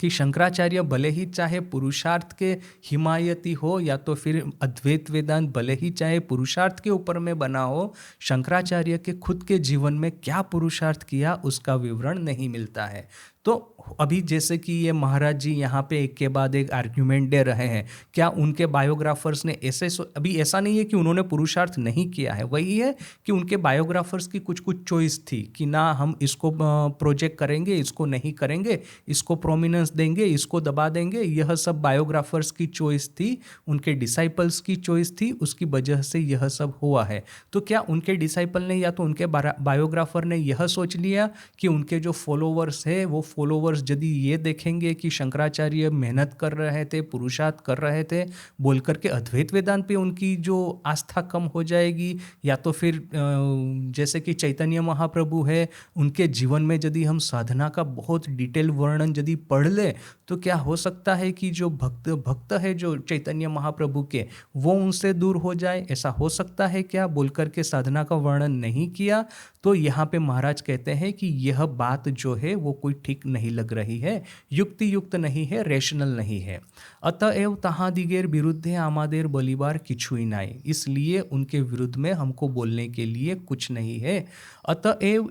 कि शंकराचार्य भले ही चाहे पुरुषार्थ के हिमायती हो या तो फिर अद्वैत वेदांत भले ही चाहे पुरुषार्थ के ऊपर में बना हो, शंकराचार्य के खुद के जीवन में क्या पुरुषार्थ किया उसका विवरण नहीं मिलता है। तो अभी जैसे कि ये महाराज जी यहाँ पे एक के बाद एक आर्ग्यूमेंट दे रहे हैं, क्या उनके बायोग्राफर्स ने ऐसे अभी ऐसा नहीं है कि उन्होंने पुरुषार्थ नहीं किया है, वही है कि उनके बायोग्राफर्स की कुछ कुछ चॉइस थी कि ना हम इसको प्रोजेक्ट करेंगे, इसको नहीं करेंगे, इसको प्रोमिनेंस देंगे, इसको दबा देंगे। यह सब बायोग्राफर्स की चॉइस थी, उनके डिसाइपल्स की चॉइस थी, उसकी वजह से यह सब हुआ है। तो क्या उनके डिसाइपल ने या तो उनके बायोग्राफर ने यह सोच लिया कि उनके जो फॉलोवर्स है वो फॉलोवर्स यदि ये देखेंगे कि शंकराचार्य मेहनत कर रहे थे, पुरुषार्थ कर रहे थे, बोल करके अद्वैत वेदांत पे उनकी जो आस्था कम हो जाएगी, या तो फिर जैसे कि चैतन्य महाप्रभु है, उनके जीवन में यदि हम साधना का बहुत डिटेल वर्णन यदि पढ़ ले तो क्या हो सकता है कि जो भक्त है जो चैतन्य महाप्रभु के, वो उनसे दूर हो जाए, ऐसा हो सकता है क्या, बोल करके साधना का वर्णन नहीं किया। तो यहाँ पे महाराज कहते हैं कि यह बात जो है वो कोई ठीक नहीं लग रही है, युक्ति युक्त नहीं है, रेशनल नहीं है। अतएव ताहादिगेर विरुद्धे आमादेर बलिबार किछुई नाई, इसलिए उनके विरुद्ध में हमको बोलने के लिए कुछ नहीं है। अतएव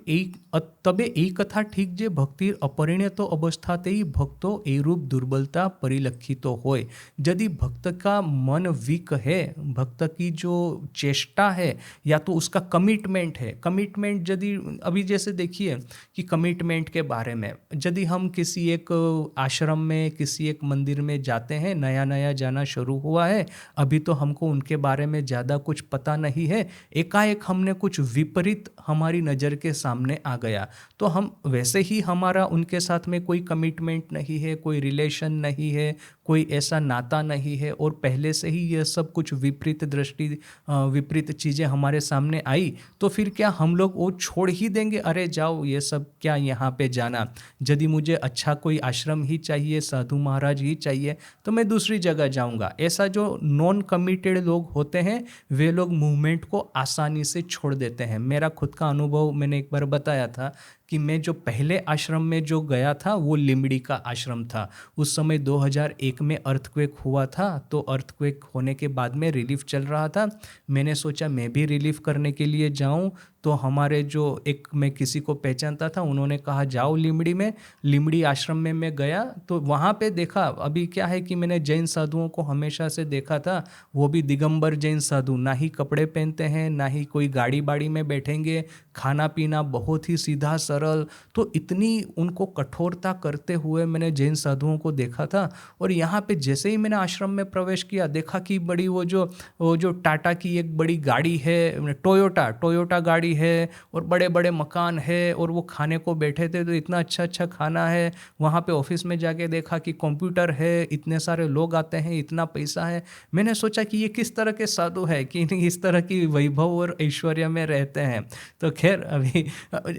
तबे एक कथा ठीक जे भक्तिर अपरिणत अवस्थातेई भक्तो एरूप दुर्बलता परिलक्षितो होय। यदि भक्त का मन वीक है, भक्त की जो चेष्टा है या तो उसका कमिटमेंट है, कमिटमेंट यदि अभी जैसे देखिए कि कमिटमेंट के बारे में यदि हम किसी एक आश्रम में, किसी एक मंदिर में जाते हैं, नया नया जाना शुरू हुआ है, अभी तो हमको उनके बारे में ज़्यादा कुछ पता नहीं है, एकाएक हमने कुछ विपरीत हमारी नज़र के सामने आ गया, तो हम वैसे ही हमारा उनके साथ में कोई कमिटमेंट नहीं है, कोई रिलेशन नहीं है, कोई ऐसा नाता नहीं है, और पहले से ही यह सब कुछ विपरीत दृष्टि, विपरीत चीज़ें हमारे सामने आई, तो फिर क्या हम लोग वो छोड़ ही देंगे, अरे जाओ ये सब क्या यहाँ पे जाना, यदि मुझे अच्छा कोई आश्रम ही चाहिए, साधु महाराज ही चाहिए, तो मैं दूसरी जगह जाऊँगा। ऐसा जो नॉन कमिटेड लोग होते हैं वे लोग मूवमेंट को आसानी से छोड़ देते हैं। मेरा खुद का अनुभव मैंने एक बार बताया था कि मैं जो पहले आश्रम में जो गया था वो लिमड़ी का आश्रम था। उस समय 2001 में अर्थक्वेक हुआ था, तो अर्थक्वेक होने के बाद में रिलीफ चल रहा था। मैंने सोचा मैं भी रिलीफ करने के लिए जाऊं, तो हमारे जो एक मैं किसी को पहचानता था, उन्होंने कहा जाओ लिमड़ी में। लिमड़ी आश्रम में मैं गया तो वहाँ पे देखा, अभी क्या है कि मैंने जैन साधुओं को हमेशा से देखा था, वो भी दिगंबर जैन साधु, ना ही कपड़े पहनते हैं, ना ही कोई गाड़ी बाड़ी में बैठेंगे, खाना पीना बहुत ही सीधा सरल। तो इतनी उनको कठोरता करते हुए मैंने जैन साधुओं को देखा था। और यहाँ पे जैसे ही मैंने आश्रम में प्रवेश किया, देखा कि बड़ी वो जो टाटा की एक बड़ी गाड़ी है, टोयोटा गाड़ी है, और बड़े बड़े मकान है, और वो खाने को बैठे थे तो इतना अच्छा अच्छा खाना है। वहाँ पे ऑफिस में जाके देखा कि कंप्यूटर है, इतने सारे लोग आते हैं, इतना पैसा है। मैंने सोचा कि ये किस तरह के साधु है कि इस तरह की वैभव और ऐश्वर्य में रहते हैं। तो खैर अभी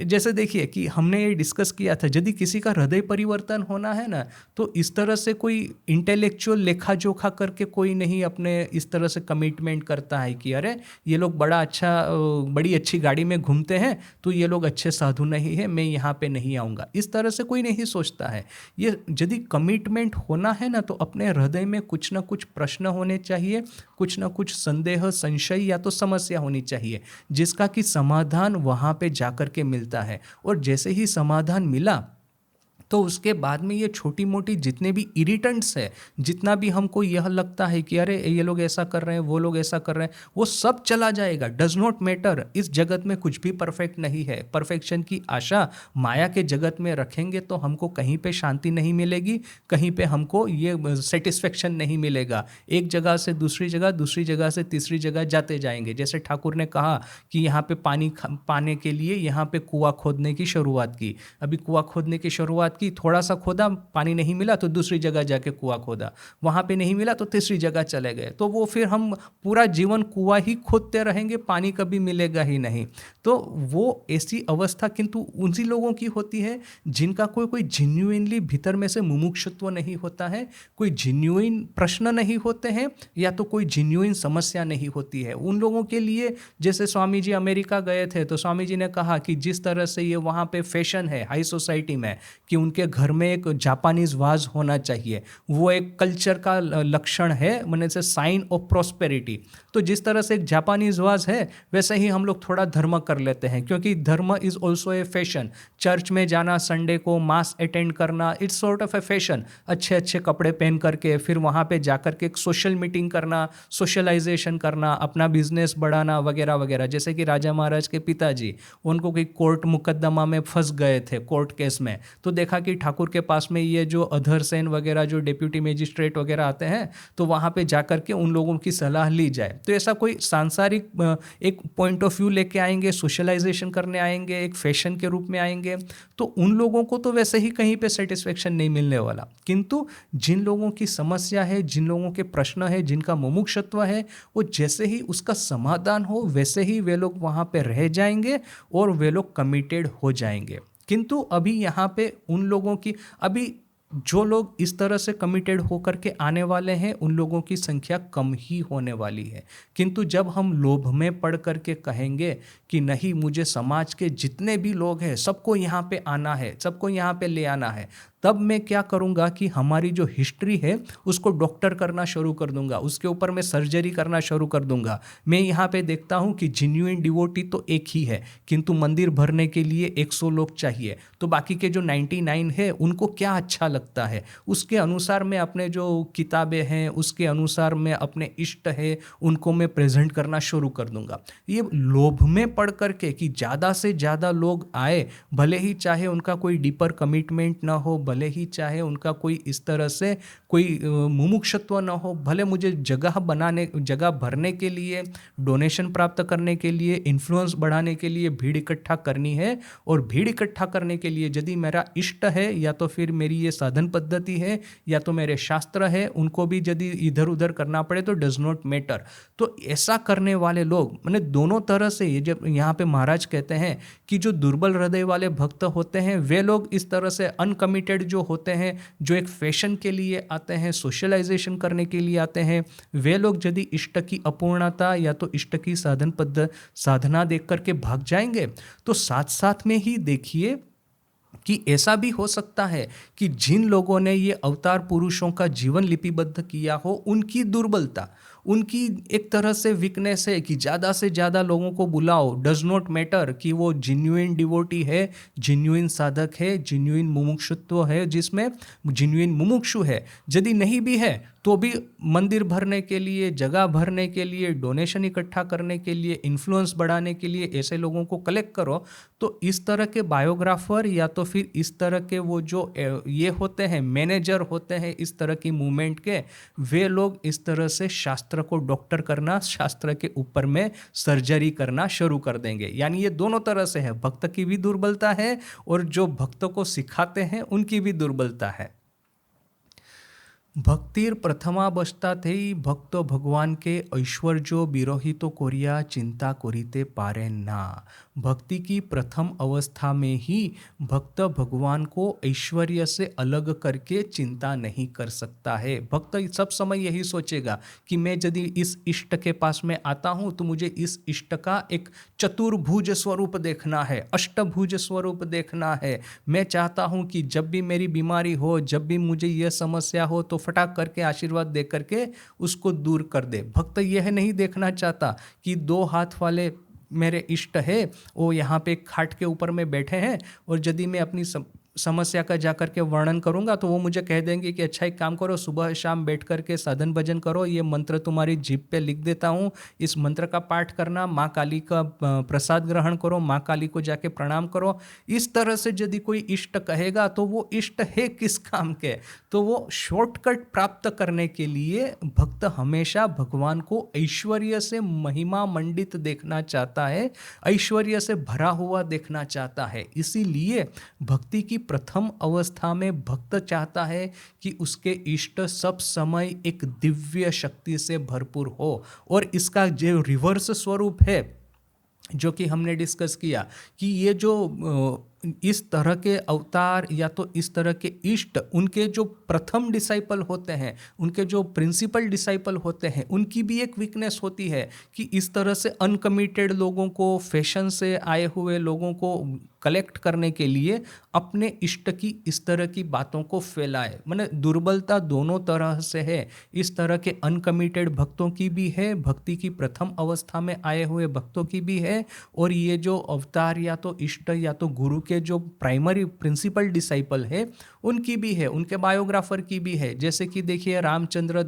जैसे देखिए कि हमने ये डिस्कस किया था, यदि किसी का हृदय परिवर्तन होना है ना, तो इस तरह से कोई इंटेलेक्चुअल लेखा जोखा करके कोई नहीं अपने इस तरह से कमिटमेंट करता है कि अरे ये लोग बड़ी अच्छी गाड़ी में घूमते हैं तो ये लोग अच्छे साधु नहीं है, मैं यहाँ पे नहीं आऊँगा। इस तरह से कोई नहीं सोचता है। ये यदि कमिटमेंट होना है ना, तो अपने हृदय में कुछ ना कुछ प्रश्न होने चाहिए, कुछ ना कुछ संदेह, संशय या तो समस्या होनी चाहिए, जिसका कि समाधान वहाँ पे जाकर के मिलता है। और जैसे ही समाधान मिला तो उसके बाद में ये छोटी मोटी जितने भी इरिटेंट्स है, जितना भी हमको यह लगता है कि अरे ये लोग ऐसा कर रहे हैं, वो लोग ऐसा कर रहे हैं, वो सब चला जाएगा। Does not matter. इस जगत में कुछ भी परफेक्ट नहीं है। परफेक्शन की आशा माया के जगत में रखेंगे तो हमको कहीं पे शांति नहीं मिलेगी, कहीं पे हमको ये सेटिस्फेक्शन नहीं मिलेगा। एक जगह से दूसरी जगह, दूसरी जगह से तीसरी जगह जाते जाएंगे। जैसे ठाकुर ने कहा कि यहाँ पे पानी पाने के लिए यहाँ पे कुआं खोदने की शुरुआत की। अभी कुआं खोदने की शुरुआत कि थोड़ा सा खोदा, पानी नहीं मिला तो दूसरी जगह जाके कुआं खोदा, वहाँ पे नहीं मिला तो तीसरी जगह चले गए, तो वो फिर हम पूरा जीवन कुआं ही खोदते रहेंगे, पानी कभी मिलेगा ही नहीं। तो वो ऐसी अवस्था किंतु उन्हीं लोगों की होती है जिनका कोई कोई जेन्युइनली भीतर में से मुमुक्षुत्व नहीं होता है, कोई जेन्युइन प्रश्न नहीं होते हैं, या तो कोई जेन्युइन समस्या नहीं होती है। उन लोगों के लिए, जैसे स्वामी जी अमेरिका गए थे तो स्वामी जी ने कहा कि जिस तरह से ये वहाँ पे फैशन है हाई सोसाइटी में कि उनके घर में एक जापानीज वाज होना चाहिए, वो एक कल्चर का लक्षण है, मैंने से साइन ऑफ प्रॉस्पेरिटी। तो जिस तरह से एक जापानीज वाज है वैसे ही हम लोग थोड़ा धर्म कर लेते हैं, क्योंकि धर्म is also a fashion. Church में जाना, संडे को मास अटेंड करना, it's sort of A fashion. अच्छे अच्छे कपड़े पहन करके फिर वहाँ पे जाकर के एक सोशल मीटिंग करना, सोशलाइजेशन करना, अपना बिजनेस बढ़ाना वगैरह वगैरह। जैसे कि राजा महाराज के पिताजी, उनको कोई कोर्ट मुकदमा में फंस गए थे, कोर्ट केस में, तो देखा कि ठाकुर के पास में ये जो अधर सेन वगैरह जो डिप्यूटी मजिस्ट्रेट वगैरह आते हैं, तो वहाँ पे जाकर के उन लोगों की सलाह ली जाए। तो ऐसा कोई सांसारिक एक पॉइंट ऑफ व्यू लेके आएंगे, सोशलाइजेशन करने आएंगे, एक फैशन के रूप में आएंगे, तो उन लोगों को तो वैसे ही कहीं पे सेटिस्फेक्शन नहीं मिलने वाला। किंतु जिन लोगों की समस्या है, जिन लोगों के प्रश्न है, जिनका मुमुक्षुत्व है, वो जैसे ही उसका समाधान हो वैसे ही वे लोग वहाँ पे रह जाएंगे और वे लोग कमिटेड हो जाएंगे। किंतु अभी यहाँ पे उन लोगों की, अभी जो लोग इस तरह से कमिटेड होकर के आने वाले हैं उन लोगों की संख्या कम ही होने वाली है। किंतु जब हम लोभ में पड़ करके कहेंगे कि नहीं, मुझे समाज के जितने भी लोग हैं सबको यहाँ पे आना है, सबको यहाँ पे ले आना है, तब मैं क्या करूँगा कि हमारी जो हिस्ट्री है उसको डॉक्टर करना शुरू कर दूंगा, उसके ऊपर मैं सर्जरी करना शुरू कर दूंगा। मैं यहाँ पे देखता हूँ कि जेन्युइन डिवोटी तो एक ही है, किंतु मंदिर भरने के लिए 100 लोग चाहिए, तो बाकी के जो 99 है उनको क्या अच्छा लगता है, उसके अनुसार मैं अपने जो किताबें हैं, उसके अनुसार मैं अपने इष्ट है उनको मैं प्रेजेंट करना शुरू कर दूंगा। ये लोभ में पढ़ करके कि ज़्यादा से ज़्यादा लोग आए, भले ही चाहे उनका कोई डीपर कमिटमेंट ना हो, भले ही चाहे उनका कोई इस तरह से कोई मुमुक्षुत्व ना हो, भले मुझे जगह भरने के लिए, डोनेशन प्राप्त करने के लिए, इन्फ्लुएंस बढ़ाने के लिए भीड़ इकट्ठा करनी है, और भीड़ इकट्ठा करने के लिए यदि मेरा इष्ट है या तो फिर मेरी ये साधन पद्धति है या तो मेरे शास्त्र है, उनको भी यदि इधर उधर करना पड़े तो डज नॉट मैटर। तो ऐसा करने वाले लोग, मैंने दोनों तरह से, ये जब यहाँ पे महाराज कहते हैं कि जो दुर्बल हृदय वाले भक्त होते हैं वे लोग इस तरह से अनकमिटेड जो होते हैं, जो एक फैशन के लिए आते हैं, सोशलाइजेशन करने के लिए आते हैं, वे लोग यदि इष्ट की अपूर्णता या तो इष्ट की साधना देख करके भाग जाएंगे, तो साथ साथ में ही देखिए कि ऐसा भी हो सकता है कि जिन लोगों ने ये अवतार पुरुषों का जीवन लिपिबद्ध किया हो, उनकी दुर्बलता, उनकी एक तरह से वीकनेस है कि ज़्यादा से ज़्यादा लोगों को बुलाओ, डज नॉट मैटर कि वो जेन्युइन डिवोटी है, जेन्युइन साधक है, जेन्युइन मुमुक्षुत्व है, जिसमें जेन्युइन मुमुक्षु है, यदि नहीं भी है तो भी मंदिर भरने के लिए, जगह भरने के लिए, डोनेशन इकट्ठा करने के लिए, इन्फ्लुएंस बढ़ाने के लिए ऐसे लोगों को कलेक्ट करो। तो इस तरह के बायोग्राफर या तो फिर इस तरह के वो जो ये होते हैं, मैनेजर होते हैं इस तरह की मूवमेंट के, वे लोग इस तरह से शास्त्र को डॉक्टर करना, शास्त्र के ऊपर में सर्जरी करना शुरू कर देंगे। यानी ये दोनों तरह से है, भक्त की भी दुर्बलता है और जो भक्तों को सिखाते हैं उनकी भी दुर्बलता है। भक्तिर प्रथमावस्थातेई भक्त भगवान के ऐश्वर्य बिरोहित कोरिया चिंता करिते पारे ना। भक्ति की प्रथम अवस्था में ही भक्त भगवान को ऐश्वर्य से अलग करके चिंता नहीं कर सकता है। भक्त सब समय यही सोचेगा कि मैं यदि इस इष्ट के पास में आता हूँ तो मुझे इस इष्ट का एक चतुर्भुज स्वरूप देखना है, अष्टभुज स्वरूप देखना है। मैं चाहता हूँ कि जब भी मेरी बीमारी हो, जब भी मुझे यह समस्या हो तो फटाक करके आशीर्वाद दे करके उसको दूर कर दे। भक्त यह नहीं देखना चाहता कि 2 हाथ वाले मेरे इष्ट है, वो यहाँ पे खाट के ऊपर में बैठे हैं और यदि मैं अपनी समस्या का जाकर के वर्णन करूंगा तो वो मुझे कह देंगे कि अच्छा एक काम करो, सुबह शाम बैठ करके साधन भजन करो, ये मंत्र तुम्हारी जीभ पे लिख देता हूँ, इस मंत्र का पाठ करना, माँ काली का प्रसाद ग्रहण करो, माँ काली को जाके प्रणाम करो। इस तरह से यदि कोई इष्ट कहेगा तो वो इष्ट है किस काम के? तो वो शॉर्टकट प्राप्त करने के लिए भक्त हमेशा भगवान को ऐश्वर्य से महिमा मंडित देखना चाहता है, ऐश्वर्य से भरा हुआ देखना चाहता है। इसीलिए भक्ति की प्रथम अवस्था में भक्त चाहता है कि उसके इष्ट सब समय एक दिव्य शक्ति से भरपूर हो, और इसका जो रिवर्स स्वरूप है जो कि हमने डिस्कस किया कि ये जो इस तरह के अवतार या तो इस तरह के इष्ट, उनके जो प्रथम डिसाइपल होते हैं, उनके जो प्रिंसिपल डिसाइपल होते हैं, उनकी भी एक वीकनेस होती है कि इस तरह से अनकमिटेड लोगों को, फैशन से आए हुए लोगों को कलेक्ट करने के लिए अपने इष्ट की इस तरह की बातों को फैलाए। माने दुर्बलता दोनों तरह से है, इस तरह के अनकमिटेड भक्तों की भी है, भक्ति की प्रथम अवस्था में आए हुए भक्तों की भी है, और ये जो अवतार या तो इष्ट या तो गुरु के जो प्राइमरी प्रिंसिपल डिसाइपल है उनकी भी है, उनके बायोग्राफर की भी है। जैसे कि देखिए रामचंद्र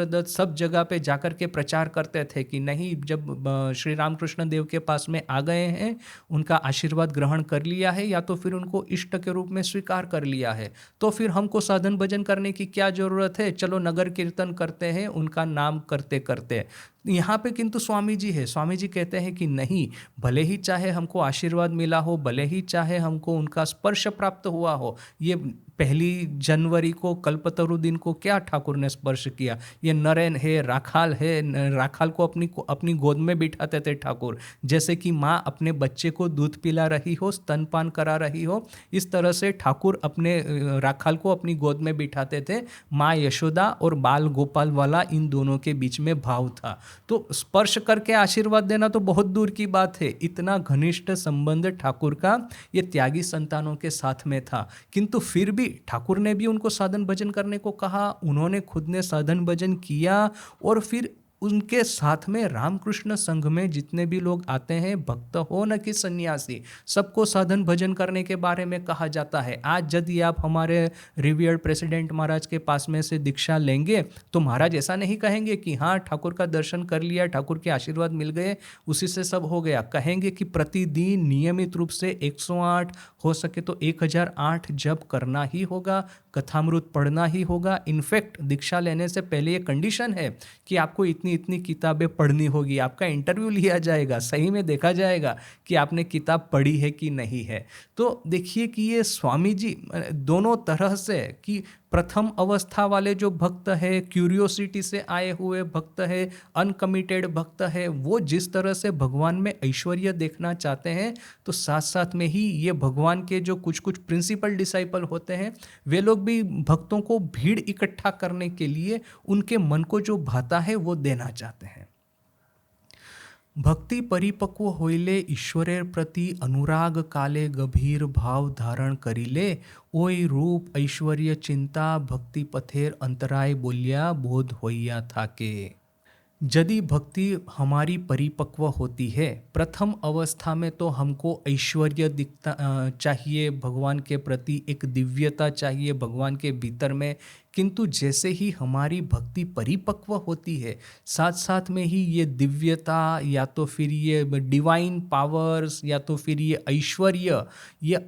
दत्त सब जगह पे जाकर के प्रचार करते थे कि नहीं, जब श्री रामकृष्ण देव के पास में आ गए हैं, उनका आशीर्वाद ग्रहण कर लिया है या तो फिर उनको इष्ट के रूप में स्वीकार कर लिया है, तो फिर हमको साधन भजन करने की क्या जरूरत है, चलो नगर कीर्तन करते हैं उनका नाम करते करते। यहाँ पे किंतु स्वामी जी है, स्वामी जी कहते हैं कि नहीं, भले ही चाहे हमको आशीर्वाद मिला हो, भले ही चाहे हमको उनका स्पर्श प्राप्त हुआ हो, ये 1 जनवरी को कल्पतरु दिन को क्या ठाकुर ने स्पर्श किया, ये नरेन है, राखाल है, राखाल को अपनी गोद में बिठाते थे ठाकुर, जैसे कि माँ अपने बच्चे को दूध पिला रही हो, स्तनपान करा रही हो, इस तरह से ठाकुर अपने राखाल को अपनी गोद में बिठाते थे। माँ यशोदा और बाल गोपाल वाला इन दोनों के बीच में भाव था। तो स्पर्श करके आशीर्वाद देना तो बहुत दूर की बात है, इतना घनिष्ठ संबंध ठाकुर का ये त्यागी संतानों के साथ में था। किंतु फिर भी ठाकुर ने भी उनको साधन भजन करने को कहा, उन्होंने खुद ने साधन भजन किया, और फिर उनके साथ में रामकृष्ण संघ में जितने भी लोग आते हैं, भक्त हो न कि सन्यासी, सबको साधन भजन करने के बारे में कहा जाता है। आज यदि आप हमारे रिवियर्ड प्रेसिडेंट महाराज के पास में से दीक्षा लेंगे तो महाराज ऐसा नहीं कहेंगे कि हाँ ठाकुर का दर्शन कर लिया, ठाकुर के आशीर्वाद मिल गए, उसी से सब हो गया। कहेंगे कि प्रतिदिन नियमित रूप से 108 हो सके तो 1008 जप करना ही होगा, कथामृत पढ़ना ही होगा। इनफैक्ट दीक्षा लेने से पहले ये कंडीशन है कि आपको इतनी किताबें पढ़नी होगी, आपका इंटरव्यू लिया जाएगा, सही में देखा जाएगा कि आपने किताब पढ़ी है कि नहीं है। तो देखिए कि ये स्वामी जी दोनों तरह से, कि प्रथम अवस्था वाले जो भक्त है, क्यूरियोसिटी से आए हुए भक्त है, अनकमिटेड भक्त है, वो जिस तरह से भगवान में ऐश्वर्य देखना चाहते हैं, तो साथ साथ में ही ये भगवान के जो कुछ कुछ प्रिंसिपल डिसाइपल होते हैं, वे लोग भी भक्तों को भीड़ इकट्ठा करने के लिए उनके मन को जो भाता है वो देना चाहते हैं। भक्ति परिपक्व होइले ईश्वरेर प्रति अनुराग काले गभीर भाव धारण करिले, ओई रूप ऐश्वर्य चिंता भक्ति पथेर अंतराय बोलिया बोध होइया थाके। यदि भक्ति हमारी परिपक्व होती है, प्रथम अवस्था में तो हमको ऐश्वर्य दिखता चाहिए, भगवान के प्रति एक दिव्यता चाहिए भगवान के भीतर में। किंतु जैसे ही हमारी भक्ति परिपक्व होती है, साथ साथ में ही ये दिव्यता या तो फिर ये डिवाइन पावर्स या तो फिर ये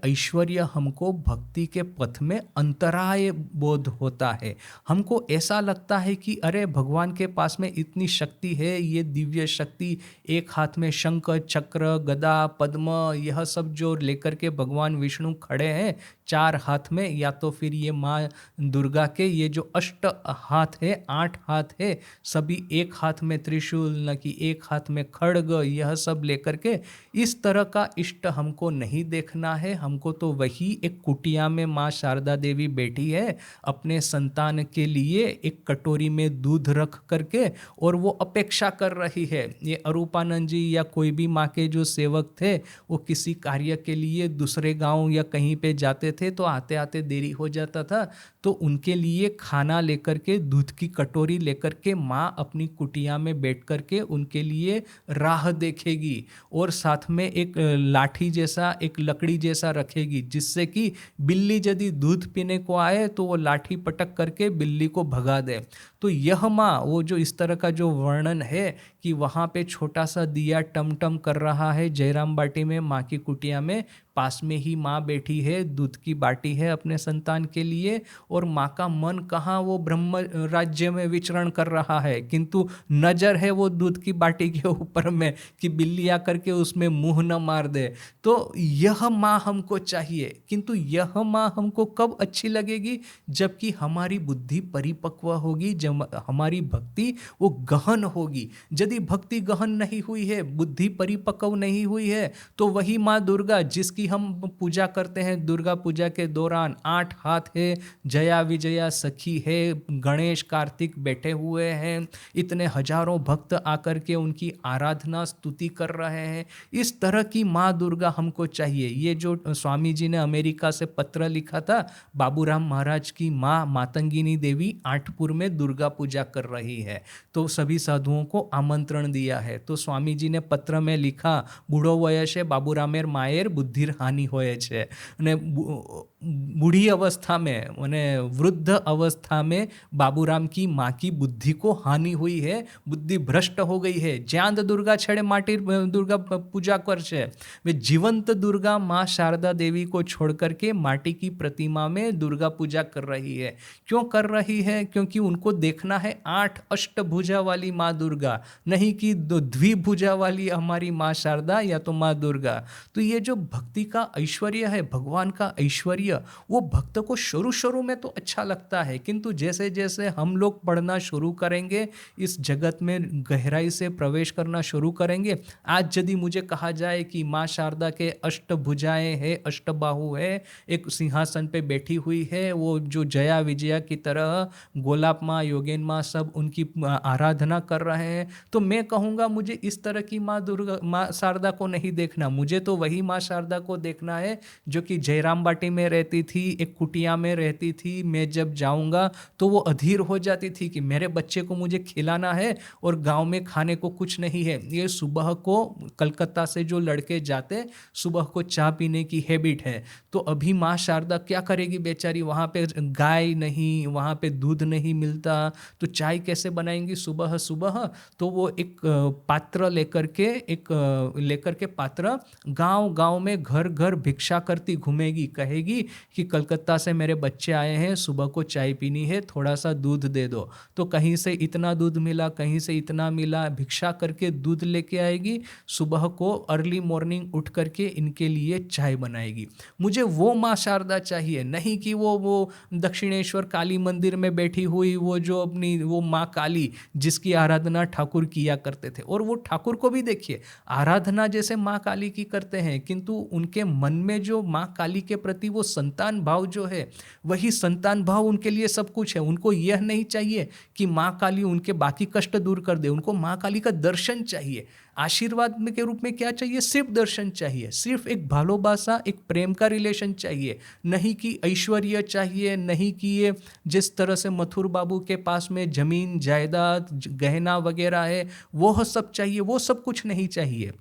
ऐश्वर्य हमको भक्ति के पथ में अंतराय बोध होता है। हमको ऐसा लगता है कि अरे भगवान के पास में इतनी शक्ति है, ये दिव्य शक्ति, एक हाथ में शंख चक्र गदा पद्म यह सब जो लेकर के भगवान विष्णु खड़े हैं 4 हाथ में, या तो फिर ये माँ दुर्गा के ये जो 8 हाथ है 8 हाथ है, सभी एक हाथ में त्रिशूल न कि एक हाथ में खड्ग, यह सब लेकर के इस तरह का इष्ट हमको नहीं देखना है। हमको तो वही एक कुटिया में माँ शारदा देवी बैठी है, अपने संतान के लिए एक कटोरी में दूध रख करके, और वो अपेक्षा कर रही है। ये अरूपानंद जी या कोई भी माँ के जो सेवक थे, वो किसी कार्य के लिए दूसरे गांव या कहीं पे जाते थे तो आते आते देरी हो जाता था, तो उनके लिए खाना लेकर के, दूध की कटोरी लेकर के माँ अपनी कुटिया में बैठ करके उनके लिए राह देखेगी, और साथ में एक लाठी जैसा, एक लकड़ी जैसा रखेगी, जिससे कि बिल्ली यदि दूध पीने को आए तो वो लाठी पटक करके बिल्ली को भगा दे। तो यह माँ, वो जो इस तरह का जो वर्णन है कि वहाँ पे छोटा सा दिया टमटम कर रहा है जयराम बाटी में माँ की कुटिया में, पास में ही माँ बैठी है, दूध की बाटी है अपने संतान के लिए, और माँ का मन कहाँ वो ब्रह्म राज्य में विचरण कर रहा है, किंतु नजर है वो दूध की बाटी के ऊपर में कि बिल्ली आकर के उसमें मुंह न मार दे। तो यह माँ हमको चाहिए, किंतु यह माँ हमको कब अच्छी लगेगी? जबकि हमारी बुद्धि परिपक्व होगी, जब हमारी भक्ति वो गहन होगी। यदि भक्ति गहन नहीं हुई है, बुद्धि परिपक्व नहीं हुई है, तो वही माँ दुर्गा जिसकी हम पूजा करते हैं, दुर्गा पूजा के दौरान 8 हाथ है, जया विजया सखी है, गणेश कार्तिक बैठे हुए हैं, इतने हजारों भक्त आकर के उनकी आराधना स्तुति कर रहे हैं। इस तरह की माँ दुर्गा हमको चाहिए। ये जो स्वामी जी ने अमेरिका से पत्र लिखा था, बाबूराम महाराज की माँ मातंगिनी देवी आठपुर में दुर्गा पूजा कर रही है, तो सभी साधुओं को आमंत्रण दिया है। तो स्वामी जी ने पत्र में लिखा, बूढ़ो वयसे बाबूरामेर मायर बुद्धिर हानि होए छे। અને बूढ़ी अवस्था में, मैंने वृद्ध अवस्था में बाबूराम की माँ की बुद्धि को हानि हुई है, बुद्धि भ्रष्ट हो गई है। ज्यांद दुर्गा छेड़े माटी दुर्गा पूजा कर छे। वे जीवंत दुर्गा माँ शारदा देवी को छोड़ करके माटी की प्रतिमा में दुर्गा पूजा कर रही है। क्यों कर रही है? क्योंकि उनको देखना है 8 अष्टभुजा वाली माँ दुर्गा, नहीं कि द्विभुजा वाली हमारी माँ शारदा या तो माँ दुर्गा। तो ये जो भक्ति का ऐश्वर्य है, भगवान का ऐश्वर्य, वो भक्त को शुरू शुरू में तो अच्छा लगता है, किंतु जैसे जैसे हम लोग पढ़ना शुरू करेंगे, इस जगत में गहराई से प्रवेश करना शुरू करेंगे। आज यदि मुझे कहा जाए कि माँ शारदा के अष्टभुजाएं है, अष्टबाहु है, एक सिंहासन पे बैठी हुई है, वो जो जया विजया की तरह गोलाब माँ, योगेन माँ सब उनकी आराधना कर रहे हैं, तो मैं कहूँगा मुझे इस तरह की माँ दुर्गा, माँ शारदा को नहीं देखना। मुझे तो वही माँ शारदा को देखना है जो कि जयराम बाटी में रहती थी, एक कुटिया में रहती थी। मैं जब जाऊँगा तो वो अधीर हो जाती थी कि मेरे बच्चे को मुझे खिलाना है और गांव में खाने को कुछ नहीं है। ये सुबह को कलकत्ता से जो लड़के जाते, सुबह को चाय पीने की हैबिट है। तो अभी माँ शारदा क्या करेगी बेचारी? वहाँ पे गाय नहीं, वहाँ पे दूध नहीं मिलता, तो चाय कैसे बनाएंगी सुबह सुबह? तो वो एक पात्र लेकर के पात्र गांव गांव में घर घर भिक्षा करती घूमेगी, कहेगी कि कलकत्ता से मेरे बच्चे आए हैं, सुबह को चाय पीनी है, थोड़ा सा दूध दे दो। तो कहीं से इतना दूध मिला, कहीं से इतना मिला, भिक्षा करके दूध लेके आएगी, सुबह को अर्ली मॉर्निंग उठ करके इनके लिए चाय बनाएगी। मुझे वो माँ शारदा चाहिए, नहीं कि वो दक्षिणेश्वर काली मंदिर में बैठी हुई वो जो अपनी वो माँ काली जिसकी आराधना ठाकुर किया करते थे। और वो ठाकुर को भी देखिए, आराधना जैसे माँ काली की करते हैं, किंतु उनके मन में जो माँ काली के प्रति वो संतान भाव जो है, वही संतान भाव उनके लिए सब कुछ है। उनको यह नहीं चाहिए कि माँ काली उनके बाकी कष्ट दूर कर दे, उनको माँ काली का दर्शन चाहिए। आशीर्वाद में के रूप में क्या चाहिए? सिर्फ दर्शन चाहिए, सिर्फ एक भालोबासा, एक प्रेम का रिलेशन चाहिए, नहीं कि ऐश्वर्य चाहिए, नहीं कि ये जिस तरह से मथुर बाबू के पास में जमीन जायदाद गहना वगैरह है वो सब चाहिए, वो सब कुछ नहीं चाहिए।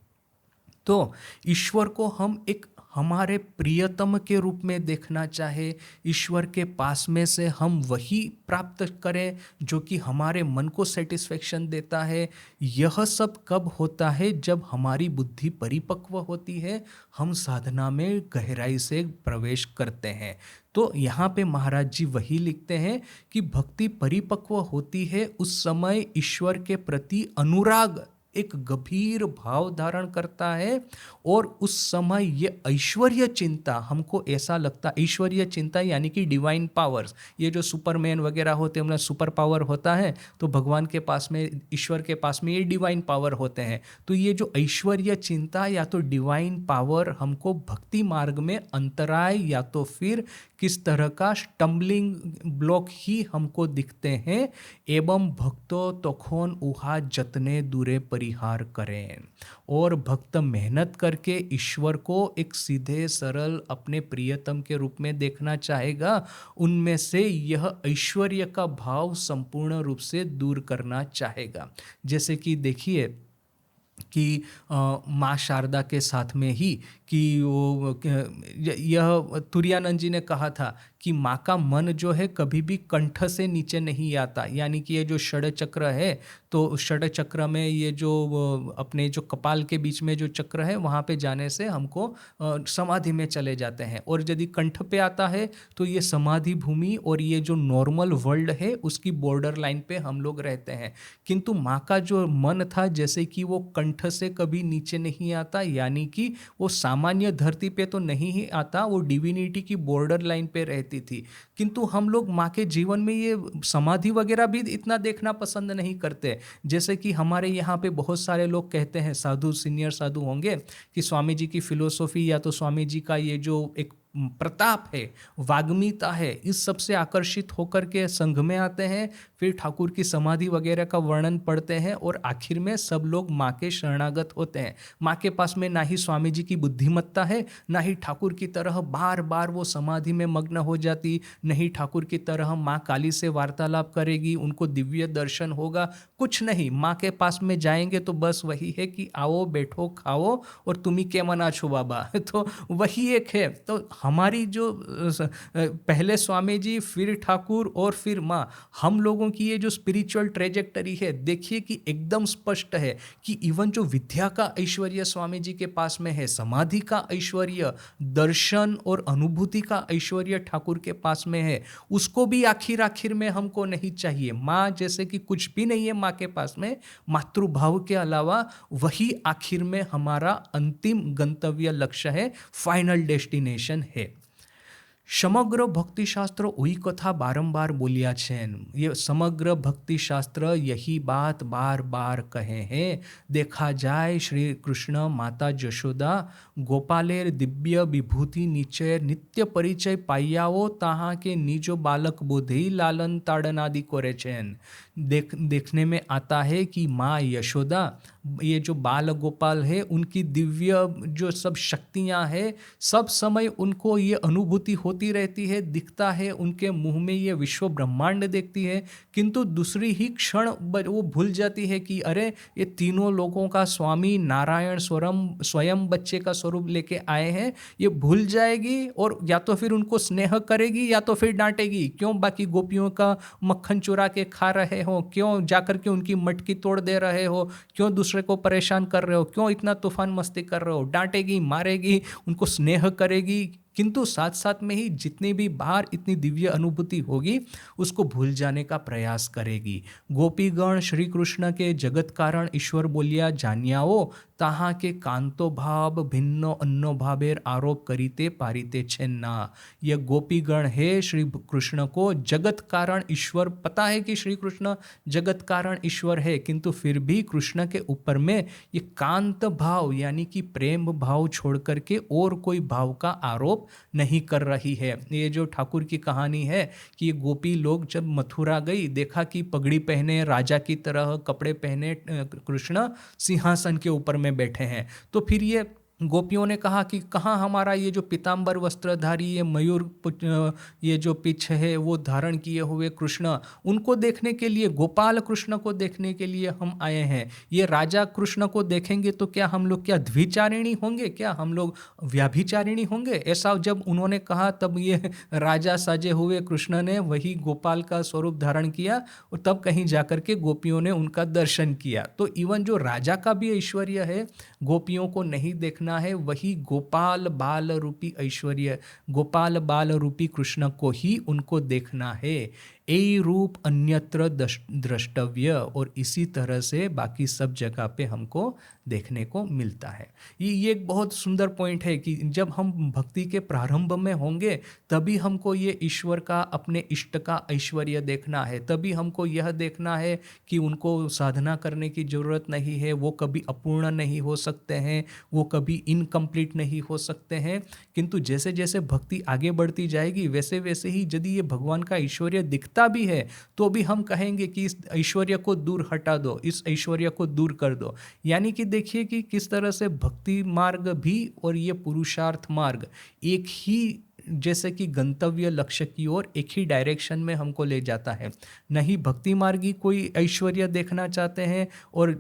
तो ईश्वर को हम एक हमारे प्रियतम के रूप में देखना चाहे, ईश्वर के पास में से हम वही प्राप्त करें जो कि हमारे मन को सेटिस्फेक्शन देता है। यह सब कब होता है? जब हमारी बुद्धि परिपक्व होती है, हम साधना में गहराई से प्रवेश करते हैं। तो यहाँ पे महाराज जी वही लिखते हैं कि भक्ति परिपक्व होती है उस समय ईश्वर के प्रति अनुराग एक गंभीर भाव धारण करता है, और उस समय ये ऐश्वर्य चिंता, हमको ऐसा लगता, ऐश्वर्य चिंता यानी कि डिवाइन पावर्स, ये जो सुपरमैन वगैरह होते हैं, उनमें सुपर पावर होता है, तो भगवान के पास में, ईश्वर के पास में ये डिवाइन पावर होते हैं। तो ये जो ऐश्वर्य चिंता या तो डिवाइन पावर हमको भक्ति मार्ग में अंतराय या तो फिर किस तरह का स्टम्बलिंग ब्लॉक ही हमको दिखते हैं। एवं भक्तो तखोन उहा जतने दूरे परिहार करें, और भक्त मेहनत करके ईश्वर को एक सीधे सरल अपने प्रियतम के रूप में देखना चाहेगा, उनमें से यह ऐश्वर्य का भाव संपूर्ण रूप से दूर करना चाहेगा। जैसे कि देखिए कि माँ शारदा के साथ में ही कि वो यह तुरानंद जी ने कहा था कि माँ का मन जो है कभी भी कंठ से नीचे नहीं आता, यानी कि ये जो षड चक्र है, तो षड चक्र में ये जो अपने जो कपाल के बीच में जो चक्र है वहाँ पे जाने से हमको समाधि में चले जाते हैं। और यदि कंठ पे आता है तो ये समाधि भूमि और ये जो नॉर्मल वर्ल्ड है उसकी बॉर्डर लाइन पे हम लोग रहते हैं। किंतु माँ का जो मन था जैसे कि वो कंठ से कभी नीचे नहीं आता, यानी कि वो सामान्य धरती पे तो नहीं ही आता, वो डिविनिटी की बॉर्डर लाइन पे रहती थी। किंतु हम लोग माँ के जीवन में ये समाधि वगैरह भी इतना देखना पसंद नहीं करते। जैसे कि हमारे यहाँ पे बहुत सारे लोग कहते हैं, साधु, सीनियर साधु होंगे, कि स्वामी जी की फिलोसॉफी या तो स्वामी जी का ये जो एक प्रताप है, वाग्मीता है, इस सब से आकर्षित होकर के संघ में आते हैं, फिर ठाकुर की समाधि वगैरह का वर्णन पढ़ते हैं और आखिर में सब लोग माँ के शरणागत होते हैं। माँ के पास में ना ही स्वामी जी की बुद्धिमत्ता है, ना ही ठाकुर की तरह बार बार वो समाधि में मग्न हो जाती, नहीं ठाकुर की तरह माँ काली से वार्तालाप करेगी, उनको दिव्य दर्शन होगा, कुछ नहीं। माँ के पास में जाएंगे तो बस वही है कि आओ बैठो खाओ और तुम्ही के मना छो बाबा तो वही एक है। तो हमारी जो पहले स्वामी जी, फिर ठाकुर और फिर माँ, हम लोगों की ये जो स्पिरिचुअल ट्रेजेक्टरी है, देखिए कि एकदम स्पष्ट है कि इवन जो विद्या का ऐश्वर्य स्वामी जी के पास में है, समाधि का ऐश्वर्य, दर्शन और अनुभूति का ऐश्वर्य ठाकुर के पास में है, उसको भी आखिर आखिर में हमको नहीं चाहिए। माँ जैसे कि कुछ भी नहीं है माँ के पास में, मातृभाव के अलावा वही आखिर में हमारा अंतिम गंतव्य लक्ष्य है, फाइनल डेस्टिनेशन है। समग्र भक्तिशास्त्र वही कथा बारंबार बोलिया छेन। ये समग्र भक्तिशास्त्र यही बात बार बार कहे हैं। देखा जाए श्री कृष्ण माता जशोदा गोपालेर दिव्य विभूति नीचे नित्य परिचय पाइयाओ ताहा के निजो बालक बोधे लालन ताड़न आदि करे छेन। देखने में आता है कि माँ यशोदा, ये जो बाल गोपाल है, उनकी दिव्य जो सब शक्तियाँ हैं, सब समय उनको ये अनुभूति होती रहती है, दिखता है उनके मुंह में ये विश्व ब्रह्मांड देखती है, किंतु दूसरी ही क्षण वो भूल जाती है कि अरे ये तीनों लोगों का स्वामी नारायण स्वयं बच्चे का स्वरूप लेके आए हैं। ये भूल जाएगी और या तो फिर उनको स्नेह करेगी या तो फिर डांटेगी, क्यों बाकी गोपियों का मक्खन चुरा के खा रहे हो, क्यों जाकर के उनकी मटकी तोड़ दे रहे हो, क्यों दूसरे को परेशान कर रहे हो, क्यों इतना तूफान मस्ती कर रहे हो। डांटेगी, मारेगी, उनको स्नेह करेगी, किंतु साथ साथ में ही जितनी भी बाहर इतनी दिव्य अनुभूति होगी उसको भूल जाने का प्रयास करेगी। गोपीगण श्री कृष्ण के जगत कारण ईश्वर बोलिया जानियाओ ताहा के कांतो भाव भिन्न अन्नो भावेर आरोप करीते पारिते छेन्ना। यह गोपीगण है श्री कृष्ण को जगत कारण ईश्वर, पता है कि श्री कृष्ण जगत कारण ईश्वर है, किंतु फिर भी कृष्ण के ऊपर में ये कांत भाव यानी कि प्रेम भाव छोड़ करके और कोई भाव का आरोप नहीं कर रही है। ये जो ठाकुर की कहानी है कि ये गोपी लोग जब मथुरा गई, देखा कि पगड़ी पहने राजा की तरह कपड़े पहने कृष्ण सिंहासन के ऊपर में बैठे हैं, तो फिर ये गोपियों ने कहा कि कहाँ हमारा ये जो पीताम्बर वस्त्रधारी, ये मयूर ये जो पिछ है वो धारण किए हुए कृष्ण, उनको देखने के लिए, गोपाल कृष्ण को देखने के लिए हम आए हैं। ये राजा कृष्ण को देखेंगे तो क्या हम लोग क्या द्विचारिणी होंगे, क्या हम लोग व्याभिचारिणी होंगे? ऐसा जब उन्होंने कहा तब ये राजा साजे हुए कृष्ण ने वही गोपाल का स्वरूप धारण किया और तब कहीं जाकर के गोपियों ने उनका दर्शन किया। तो इवन जो राजा का भी ऐश्वर्य है गोपियों को नहीं देखना है, वही गोपाल बाल रूपी ऐश्वर्य, गोपाल बाल रूपी कृष्ण को ही उनको देखना है। ए रूप अन्यत्र द्रष्टव्य, और इसी तरह से बाकी सब जगह पे हमको देखने को मिलता है। ये एक बहुत सुंदर पॉइंट है कि जब हम भक्ति के प्रारंभ में होंगे तभी हमको ये ईश्वर का, अपने इष्ट का ऐश्वर्य देखना है, तभी हमको यह देखना है कि उनको साधना करने की ज़रूरत नहीं है, वो कभी अपूर्ण नहीं हो सकते हैं, वो कभी इनकम्प्लीट नहीं हो सकते हैं। किंतु जैसे जैसे भक्ति आगे बढ़ती जाएगी वैसे वैसे ही यदि ये भगवान का ऐश्वर्य दिखता भी है तो भी हम कहेंगे कि इस ऐश्वर्य को दूर हटा दो, इस ऐश्वर्य को दूर कर दो। यानी कि देखिए कि किस तरह से भक्ति मार्ग भी और ये पुरुषार्थ मार्ग एक ही, जैसे कि गंतव्य लक्ष्य की ओर एक ही डायरेक्शन में हमको ले जाता है। नहीं भक्ति मार्गी कोई ऐश्वर्य देखना चाहते हैं और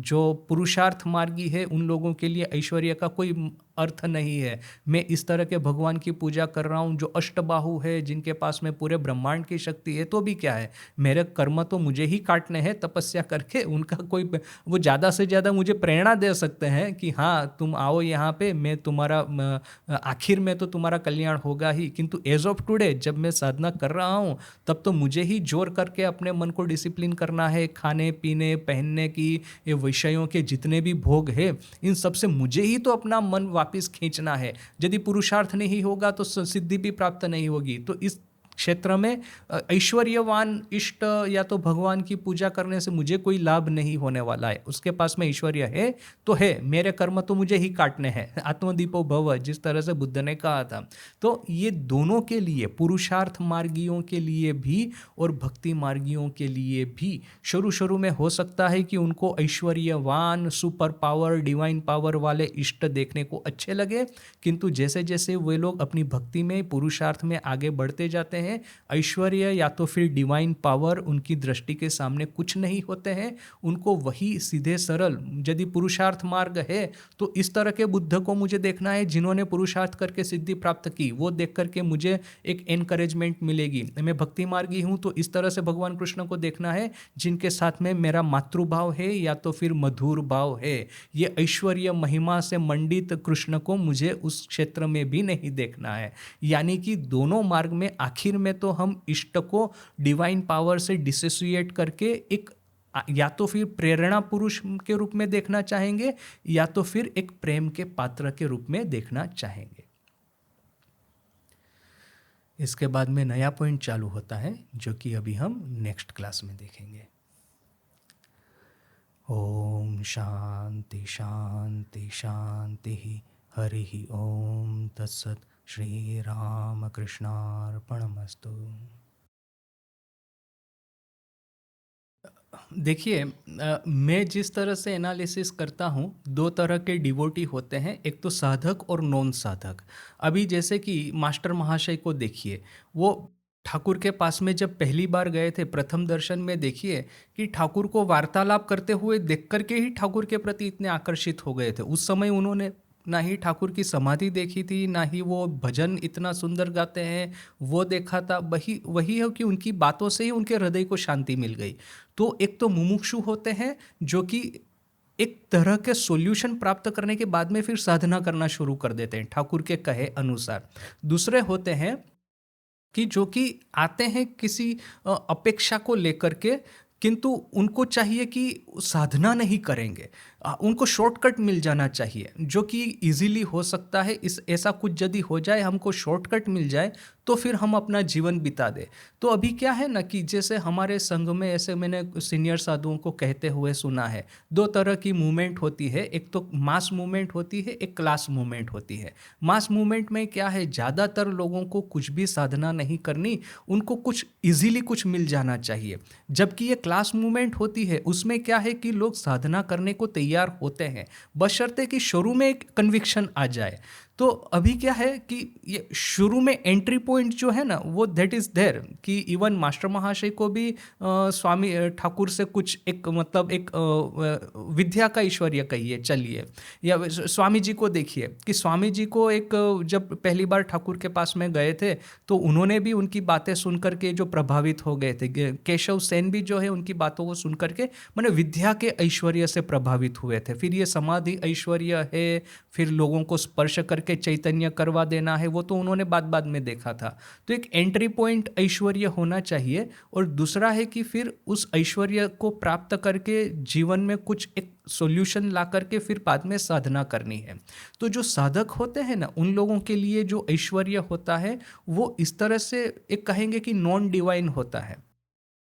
जो पुरुषार्थ मार्गी है उन लोगों के लिए ऐश्वर्य का कोई अर्थ नहीं है। मैं इस तरह के भगवान की पूजा कर रहा हूँ जो अष्टबाहु है, जिनके पास में पूरे ब्रह्मांड की शक्ति है, तो भी क्या है, मेरे कर्म तो मुझे ही काटने हैं तपस्या करके। उनका कोई वो ज़्यादा से ज़्यादा मुझे प्रेरणा दे सकते हैं कि हाँ तुम आओ यहाँ पे, मैं तुम्हारा आखिर में तो तुम्हारा कल्याण होगा ही। किंतु एज ऑफ टुडे जब मैं साधना कर रहा हूँ तब तो मुझे ही जोर करके अपने मन को डिसिप्लिन करना है। खाने पीने पहनने की, ये विषयों के जितने भी भोग है, इन सब से मुझे ही तो अपना मन वापस खींचना है। यदि पुरुषार्थ नहीं होगा तो सिद्धि भी प्राप्त नहीं होगी। तो इस क्षेत्र में ऐश्वर्यवान इष्ट या तो भगवान की पूजा करने से मुझे कोई लाभ नहीं होने वाला है। उसके पास में ऐश्वर्य है तो है, मेरे कर्म तो मुझे ही काटने हैं। आत्मदीपो भव, जिस तरह से बुद्ध ने कहा था। तो ये दोनों के लिए, पुरुषार्थ मार्गियों के लिए भी और भक्ति मार्गियों के लिए भी, शुरू में हो सकता है कि उनको ऐश्वर्यवान, सुपर पावर, डिवाइन पावर वाले इष्ट देखने को अच्छे लगे। किंतु जैसे जैसे वे लोग अपनी भक्ति में, पुरुषार्थ में आगे बढ़ते जाते हैं, ऐश्वर्य या तो फिर डिवाइन पावर उनकी दृष्टि के सामने कुछ नहीं होते हैं। उनको वही सीधे सरल, यदि पुरुषार्थ मार्ग है तो इस तरह के बुद्ध को मुझे देखना है जिन्होंने पुरुषार्थ करके सिद्धि प्राप्त की। वो देख करके मुझे एक एनकरेजमेंट मिलेगी। मैं भक्ति मार्गी हूँ तो इस तरह से भगवान कृष्ण को देखना है जिनके साथ में मेरा मातृभाव है या तो फिर मधुर भाव है। ये ऐश्वर्य महिमा से मंडित कृष्ण को मुझे उस क्षेत्र में भी नहीं देखना है। यानी कि दोनों मार्ग में आखिर में तो हम इष्ट को डिवाइन पावर से डिसोसिएट करके एक या तो फिर प्रेरणा पुरुष के रूप में देखना चाहेंगे या तो फिर एक प्रेम के पात्र के रूप में देखना चाहेंगे। इसके बाद में नया पॉइंट चालू होता है जो कि अभी हम नेक्स्ट क्लास में देखेंगे। ओम शांति शांति शांति। हरि ओम तत्सत। श्री राम कृष्णार्पणमस्तु। देखिए, मैं जिस तरह से एनालिसिस करता हूँ, दो तरह के डिवोटी होते हैं, एक तो साधक और नॉन साधक। अभी जैसे कि मास्टर महाशय को देखिए, वो ठाकुर के पास में जब पहली बार गए थे, प्रथम दर्शन में देखिए कि ठाकुर को वार्तालाप करते हुए देख करके ही ठाकुर के प्रति इतने आकर्षित हो गए थे। उस समय उन्होंने ना ही ठाकुर की समाधि देखी थी, ना ही वो भजन इतना सुंदर गाते हैं वो देखा था। वही है कि उनकी बातों से ही उनके हृदय को शांति मिल गई। तो एक तो मुमुक्षु होते हैं जो कि एक तरह के सॉल्यूशन प्राप्त करने के बाद में फिर साधना करना शुरू कर देते हैं ठाकुर के कहे अनुसार। दूसरे होते हैं कि जो कि आते हैं किसी अपेक्षा को लेकर के, किंतु उनको चाहिए कि साधना नहीं करेंगे, उनको शॉर्टकट मिल जाना चाहिए जो कि इजीली हो सकता है। इस ऐसा कुछ यदि हो जाए, हमको शॉर्टकट मिल जाए तो फिर हम अपना जीवन बिता दें। तो अभी क्या है ना कि जैसे हमारे संघ में, ऐसे मैंने सीनियर साधुओं को कहते हुए सुना है, दो तरह की मूवमेंट होती है। एक तो मास मूवमेंट होती है, एक क्लास मूवमेंट होती है। मास मूवमेंट में क्या है, ज़्यादातर लोगों को कुछ भी साधना नहीं करनी, उनको कुछ इजीली कुछ मिल जाना चाहिए। जबकि ये क्लास मूवमेंट होती है, उसमें क्या है कि लोग साधना करने को तैयार होते हैं, बशर्ते कि शुरू में एक कन्विक्शन आ जाए। तो अभी क्या है कि ये शुरू में एंट्री पॉइंट जो है ना, वो दैट इज़ देयर कि इवन मास्टर महाशय को भी स्वामी ठाकुर से कुछ एक मतलब एक विद्या का ऐश्वर्य कहिए चलिए, या स्वामी जी को देखिए कि स्वामी जी को एक जब पहली बार ठाकुर के पास में गए थे तो उन्होंने भी उनकी बातें सुन करके जो प्रभावित हो गए थे। केशव सेन भी जो है उनकी बातों को सुन करके मैंने विद्या के ऐश्वर्य से प्रभावित हुए थे। फिर ये समाधि ऐश्वर्य है, फिर लोगों को स्पर्श करके चैतन्य करवा देना है, वो तो उन्होंने बाद में देखा था। तो एक एंट्री पॉइंट ऐश्वर्य होना चाहिए, और दूसरा है कि फिर उस ऐश्वर्य को प्राप्त करके जीवन में कुछ एक सॉल्यूशन ला करके फिर बाद में साधना करनी है। तो जो साधक होते हैं ना, उन लोगों के लिए जो ऐश्वर्य होता है वो इस तरह से एक कहेंगे कि नॉन डिवाइन होता है,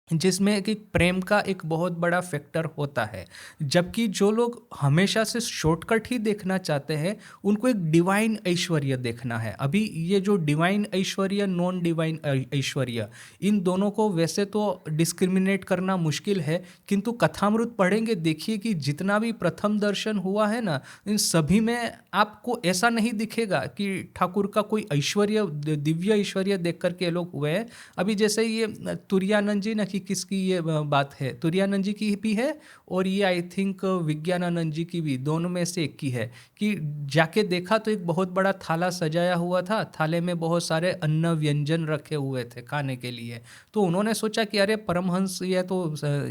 जिसमें कि प्रेम का एक बहुत बड़ा फैक्टर होता है। जबकि जो लोग हमेशा से शॉर्टकट ही देखना चाहते हैं, उनको एक डिवाइन ऐश्वर्य देखना है। अभी ये जो डिवाइन ऐश्वर्य, नॉन डिवाइन ऐश्वर्य, इन दोनों को वैसे तो डिस्क्रिमिनेट करना मुश्किल है, किंतु कथामृत पढ़ेंगे देखिए कि जितना भी प्रथम दर्शन हुआ है ना, इन सभी में आपको ऐसा नहीं दिखेगा कि ठाकुर का कोई ऐश्वर्य, दिव्य ऐश्वर्य देख करके लोग हुए हैं। अभी जैसे ये तुरानंद जी ना, कि किसकी ये बात है, तुरानंद जी की भी है और ये आई थिंक विज्ञानानंद जी की भी, दोनों में से एक की है कि जाके देखा तो एक बहुत बड़ा थाला सजाया हुआ था, थाले में बहुत सारे अन्न व्यंजन रखे हुए थे खाने के लिए। तो उन्होंने सोचा कि अरे परमहंस ये तो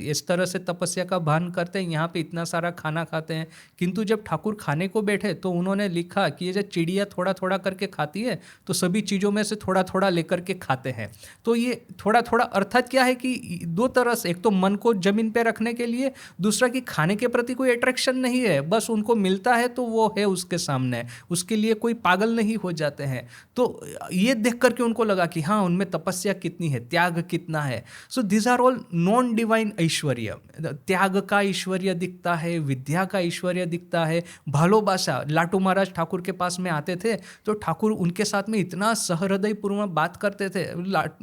इस तरह से तपस्या का भान करते हैं, यहाँ पे इतना सारा खाना खाते हैं। किंतु जब ठाकुर खाने को बैठे तो उन्होंने लिखा कि ये जब चिड़िया थोड़ा थोड़ा करके खाती है तो सभी चीज़ों में से थोड़ा थोड़ा लेकर के खाते हैं। तो ये थोड़ा थोड़ा अर्थात क्या है कि दो तरह से, एक तो मन को जमीन पे रखने के लिए, दूसरा कि खाने के प्रति कोई अट्रैक्शन नहीं है, बस उनको मिलता है तो वो है उसके सामने, उसके लिए कोई पागल नहीं हो जाते हैं। तो ये देख करके उनको लगा कि हाँ, उनमें तपस्या कितनी है, त्याग कितना है। So this are all non divine aishwarya. त्याग का ऐश्वर्य दिखता है, विद्या का ऐश्वर्य दिखता है, भालोबासा। लाटू महाराज ठाकुर के पास में आते थे तो ठाकुर उनके साथ में इतना सहृदय पूर्वक बात करते थे,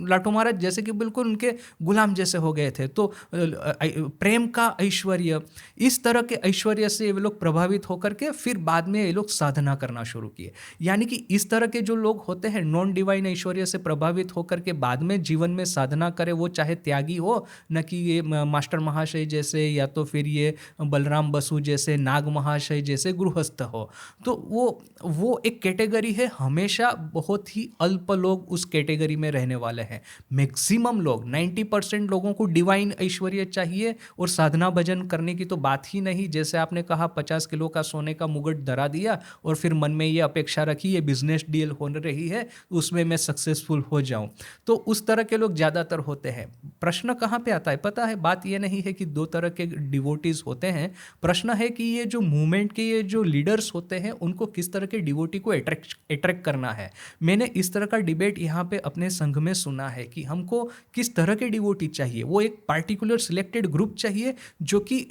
लाटू महाराज जैसे कि बिल्कुल उनके गुलाम जैसे हो गए थे। तो प्रेम का ऐश्वर्य, इस तरह के ऐश्वर्य से ये लोग प्रभावित होकर के फिर बाद में ये लोग साधना करना शुरू किए। यानी कि इस तरह के जो लोग होते हैं नॉन डिवाइन ऐश्वर्य से प्रभावित होकर के बाद में जीवन में साधना करे, वो चाहे त्यागी हो, न कि ये मास्टर महाशय जैसे या तो फिर ये बलराम बसु जैसे, नाग महाशय जैसे गृहस्थ हो। तो वो एक कैटेगरी है, हमेशा बहुत ही अल्प लोग उस कैटेगरी में रहने वाले हैं। मैक्सिमम लोग 90% लोगों को डिवाइन ऐश्वर्य चाहिए और साधना भजन करने की तो बात ही नहीं। जैसे आपने कहा 50 किलो का सोने का मुकुट धरा दिया और फिर मन में ये अपेक्षा रखी ये बिजनेस डील हो रही है, उसमें मैं सक्सेसफुल हो जाऊं, तो उस तरह के लोग ज़्यादातर होते हैं। प्रश्न कहाँ पे आता है पता है? बात ये नहीं है कि दो तरह के डिवोटीज होते हैं, प्रश्न है कि ये जो मूवमेंट के ये जो लीडर्स होते हैं उनको किस तरह के डिवोटी को अट्रैक्ट करना है। मैंने इस तरह का डिबेट यहाँ पे अपने संघ में सुना है कि हमको किस तरह के डिवोटी चाहिए। वो एक पार्टिकुलर सिलेक्टेड ग्रुप चाहिए जो कि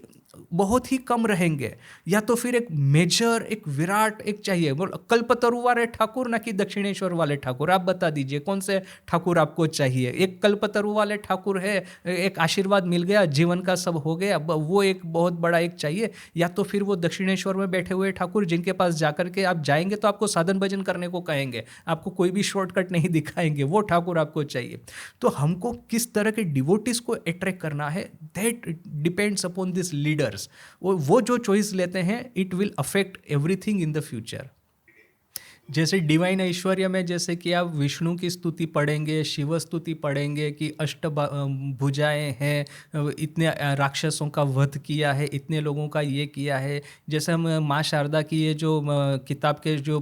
बहुत ही कम रहेंगे, या तो फिर एक मेजर, एक विराट एक चाहिए। बोल कल्पतरु वाले ठाकुर ना कि दक्षिणेश्वर वाले ठाकुर, आप बता दीजिए कौन से ठाकुर आपको चाहिए। एक कल्पतरु वाले ठाकुर है, एक आशीर्वाद मिल गया, जीवन का सब हो गया, वो एक बहुत बड़ा एक चाहिए। या तो फिर वो दक्षिणेश्वर में बैठे हुए ठाकुर जिनके पास जाकर के आप जाएंगे तो आपको साधन भजन करने को कहेंगे, आपको कोई भी शॉर्टकट नहीं दिखाएंगे, वो ठाकुर आपको चाहिए। तो हमको किस तरह के डिवोटीज को अट्रैक्ट करना है, that depends upon this leaders. वो जो चॉइस लेते हैं it will affect everything in the future. जैसे डिवाइन ऐश्वर्य में जैसे कि आप विष्णु की स्तुति पढ़ेंगे, शिव स्तुति पढ़ेंगे कि भुजाएं हैं, इतने राक्षसों का वध किया है, इतने लोगों का ये किया है। जैसे हम माँ शारदा की ये जो किताब के जो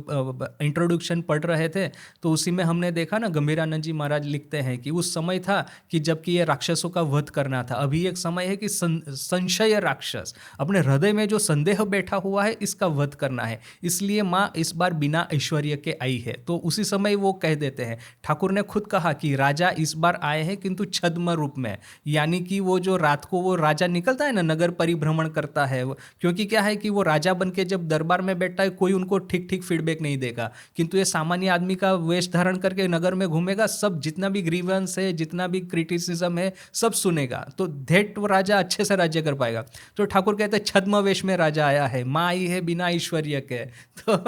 इंट्रोडक्शन पढ़ रहे थे तो उसी में हमने देखा ना, गंभीरानंद जी महाराज लिखते हैं कि उस समय था कि जबकि ये राक्षसों का वध करना था, अभी एक समय है कि संशय राक्षस, अपने हृदय में जो संदेह बैठा हुआ है इसका वध करना है, इसलिए माँ इस बार बिना ऐश्वर्य के आई है। तो उसी समय वो कह देते हैं, ठाकुर ने खुद कहा कि राजा इस बार आए हैं किंतु छद्म रूप में, यानी कि वो जो रात को वो राजा निकलता है ना, नगर परिभ्रमण करता है, क्योंकि क्या है कि वो राजा बन के जब दरबार में बैठता है कोई उनको ठीक ठीक फीडबैक नहीं देगा, किंतु ये सामान्य आदमी का वेश धारण करके नगर में घूमेगा, सब जितना भी ग्रीवेंस है, जितना भी क्रिटिसिज्म है सब सुनेगा, तो धेट वो राजा अच्छे से राज्य कर पाएगा। तो ठाकुर कहते हैं छद्म वेश में राजा आया है, माँ आई है बिना ऐश्वर्य के। तो